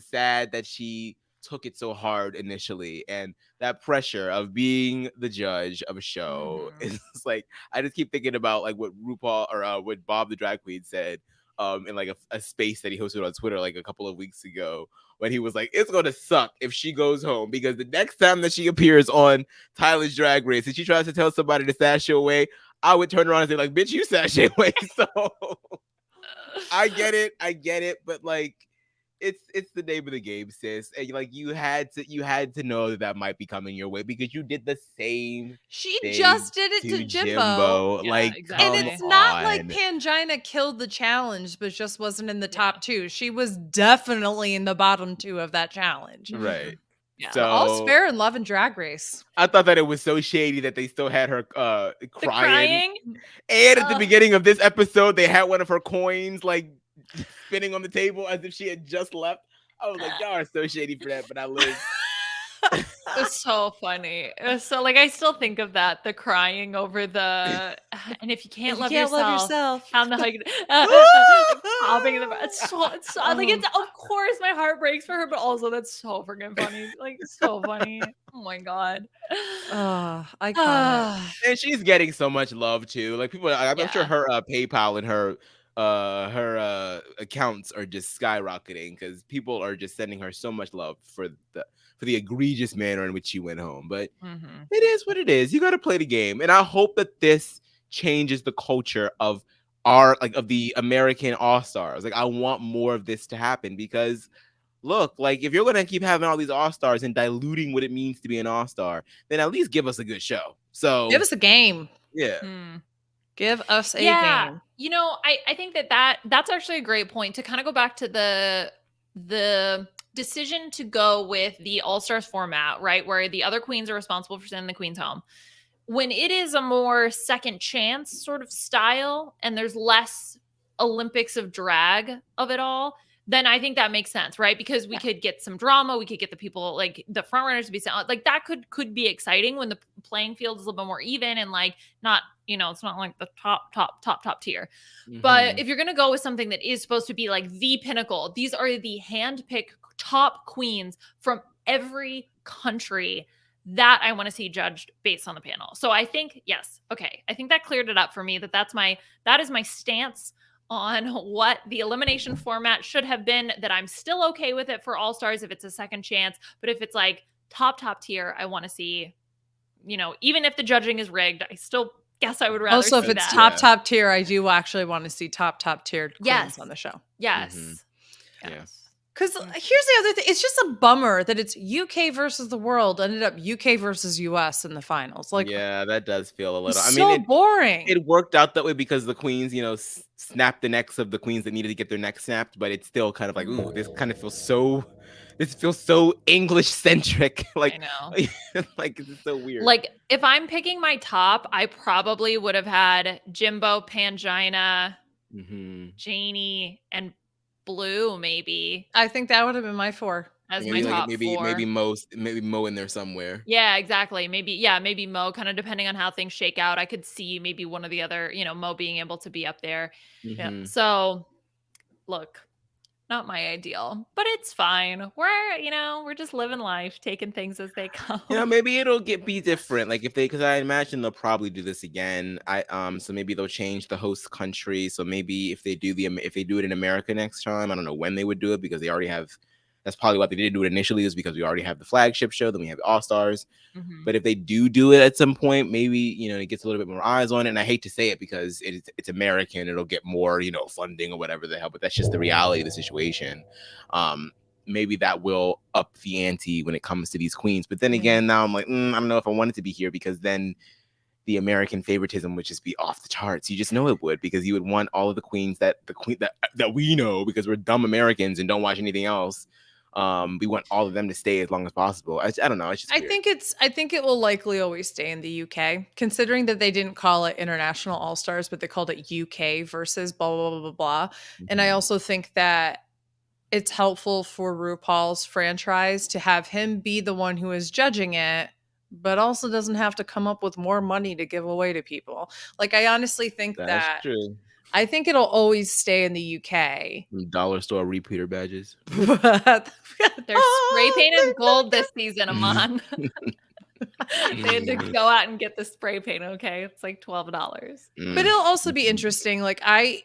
sad that she took it so hard initially. And that pressure of being the judge of a show is like, I just keep thinking about like what RuPaul or what Bob the drag queen said in like a space that he hosted on Twitter like a couple of weeks ago, when he was like, it's going to suck if she goes home, because the next time that she appears on Tyler's Drag Race and she tries to tell somebody to sashay away, I would turn around and say like, bitch, you sashay away. So I get it. But like, it's the name of the game, sis. And like, you had to know that might be coming your way, because you did the same. She just did it to Jimbo. Yeah, like, exactly. And it's not like Pangina killed the challenge, but just wasn't in the top two. She was definitely in the bottom two of that challenge. Right. Yeah. So all's fair in love and Drag Race. I thought that it was so shady that they still had her crying. And at the beginning of this episode, they had one of her coins like spinning on the table as if she had just left. I was like, y'all are so shady for that, but I live. It was so funny. It was so like I still think of that, the crying over the and if you can't If you love can't love yourself, yourself. how in the hell you like sobbing in the it's so like Oh. it's of course my heart breaks for her, but also that's so freaking funny. Like so funny. Oh my god. Oh, iconic. Ah, And she's getting so much love too. Like people, I'm sure yeah. her PayPal and her accounts are just skyrocketing because people are just sending her so much love for the egregious manner in which she went home. But Mhm. it is what it is. You got to play the game, and I hope that this changes the culture of of the American All Stars. Like I want more of this to happen because look, like if you're gonna keep having all these all stars and diluting what it means to be an all star, then at least give us a good show. Give So us a game. yeah. Mm. Give us a Yeah, game. I think that's actually a great point to kind of go back to the decision to go with the All Stars format, right, where the other queens are responsible for sending the queens home. When it is a more second chance sort of style, and there's less Olympics of drag of it all, then I think that makes sense, right? Because we could get some drama, we could get the people like the front runners to be sound like that could be exciting when the playing field is a little bit more even and like not it's not like the top tier. But Mhm. if you're gonna go with something that is supposed to be like the pinnacle, these are the handpicked top queens from every country that I want to see judged based on the panel. So I think yes, okay, I think that cleared it up for me. That is my stance on what the elimination format should have been. That I'm still okay with it for All Stars if it's a second chance, but if it's like top tier, I want to see. Even if the judging is rigged, I still guess I would rather Also, if see it's that. Yeah. top tier, I do actually want to see top tiered queens Yes. on the show. Yes. Mhm. Yeah. Yes. Because here's the other thing. It's just a bummer that it's UK versus the world ended up UK versus US in the finals. Like, Yeah, that does feel a it's little. I mean, so boring. it worked out that way because the queens, snapped the necks of the queens that needed to get their necks snapped, but it's still kind of like, ooh, this feels so English centric. I know. Like it's so weird. Like, if I'm picking my top, I probably would have had Jimbo, Pangina, Mhm. Janie, and Blue maybe I think that would have been my 4. as my Maybe like top four. maybe Mo in there somewhere. Yeah, exactly. Maybe Mo, kind of depending on how things shake out. I could see maybe one of the other, Mo being able to be up there. Yeah. Mhm. So, look, not my ideal, but it's fine. We're just living life, taking things as they come. Maybe it'll be different. Like because I imagine they'll probably do this again. So maybe they'll change the host country. So maybe if they do it in America next time, I don't know when they would do it because they already have. That's probably why they didn't do it initially, is because we already have the flagship show, then we have All Stars. Mhm. But if they do it at some point, maybe it gets a little bit more eyes on it. And I hate to say it because it's American, it'll get more funding or whatever the hell. But that's just the reality of the situation. Maybe that will up the ante when it comes to these queens. But then again, now I'm like, I don't know if I want it to be here because then the American favoritism would just be off the charts. You just know it would, because you would want all of the queens that we know because we're dumb Americans and don't watch anything else. We want all of them to stay as long as possible. I don't know. It's just weird. I think it will likely always stay in the UK, considering that they didn't call it International All Stars, but they called it UK versus blah blah blah blah blah. And I Mhm. also think that it's helpful for RuPaul's franchise to have him be the one who is judging it, but also doesn't have to come up with more money to give away to people. Like, I honestly think That's that true. I think it'll always stay in the UK. Dollar store repeater badges. But They're spray painted gold this season, Iman. They had to go out and get the spray paint, okay? It's like $12. But it'll also be Mhm. interesting. Like,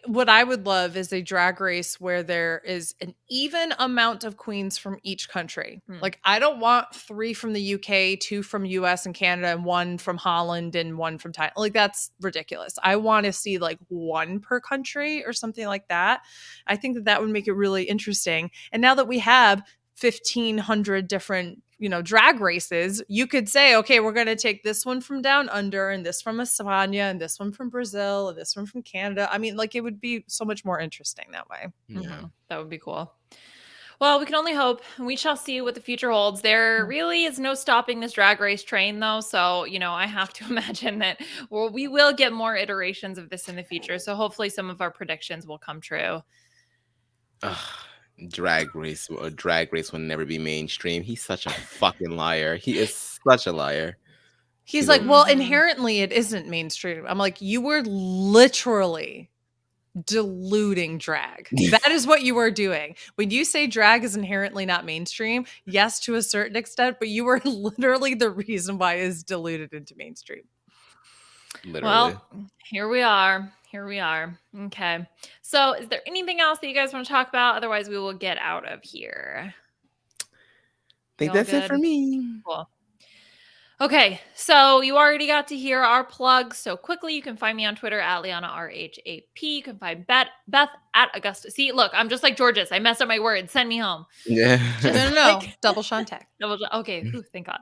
what I would love is a drag race where there is an even amount of queens from each country. Hmm. Like, I don't want 3 from the UK, 2 from US and Canada, and 1 from Holland and 1 from Thailand. Like, that's ridiculous. I want to see like 1 per country or something like that. I think that would make it really interesting. And now that we have 1,500 different drag races, you could say, okay, we're going to take this one from down under and this from España and this one from Brazil and this one from Canada. I mean, like, it would be so much more interesting that way. Yeah. Mhm. That would be cool. Well, we can only hope. We shall see what the future holds. There really is no stopping this drag race train, though. So, I have to imagine that we will get more iterations of this in the future. So hopefully some of our predictions will come true. Ugh. Drag Race will never be mainstream. He's such a fucking liar. He is such a liar. He's like, well, Mhm. inherently it isn't mainstream. I'm like, you were literally diluting drag. That is what you were doing. When you say drag is inherently not mainstream, yes, to a certain extent, but you were literally the reason why it's diluted into mainstream. Literally. Well, here we are. Okay. So, is there anything else that you guys want to talk about? Otherwise, we will get out of here. I think Y'all that's it for good? me. Cool. Okay, so you already got to hear our plugs. So quickly, you can find me on Twitter at Liana RHAP. You can find Beth at Augusta. See, look, I'm just like Georges. I messed up my words. Send me home. Yeah. Just No. like Double Shantae. Okay, whew, thank God.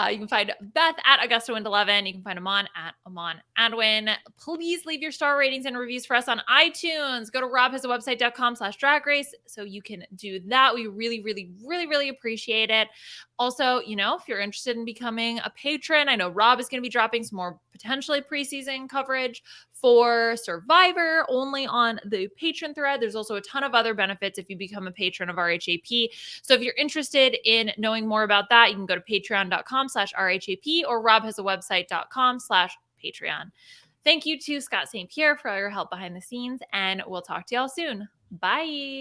You can find Beth at AugustaWind11. You can find Iman at Iman Adwin. Please leave your star ratings and reviews for us on iTunes. Go to RHAPhasawebsite.com/drag race so you can do that. We really, really, really, really appreciate it. Also, if you're interested in becoming a patron, I know Rob is going to be dropping some more potentially preseason coverage for Survivor only on the patron thread. There's also a ton of other benefits if you become a patron of RHAP. So if you're interested in knowing more about that, you can go to patreon.com/RHAP or robhasawebsite.com/Patreon. Thank you to Scott St. Pierre for all your help behind the scenes, and we'll talk to y'all soon. Bye.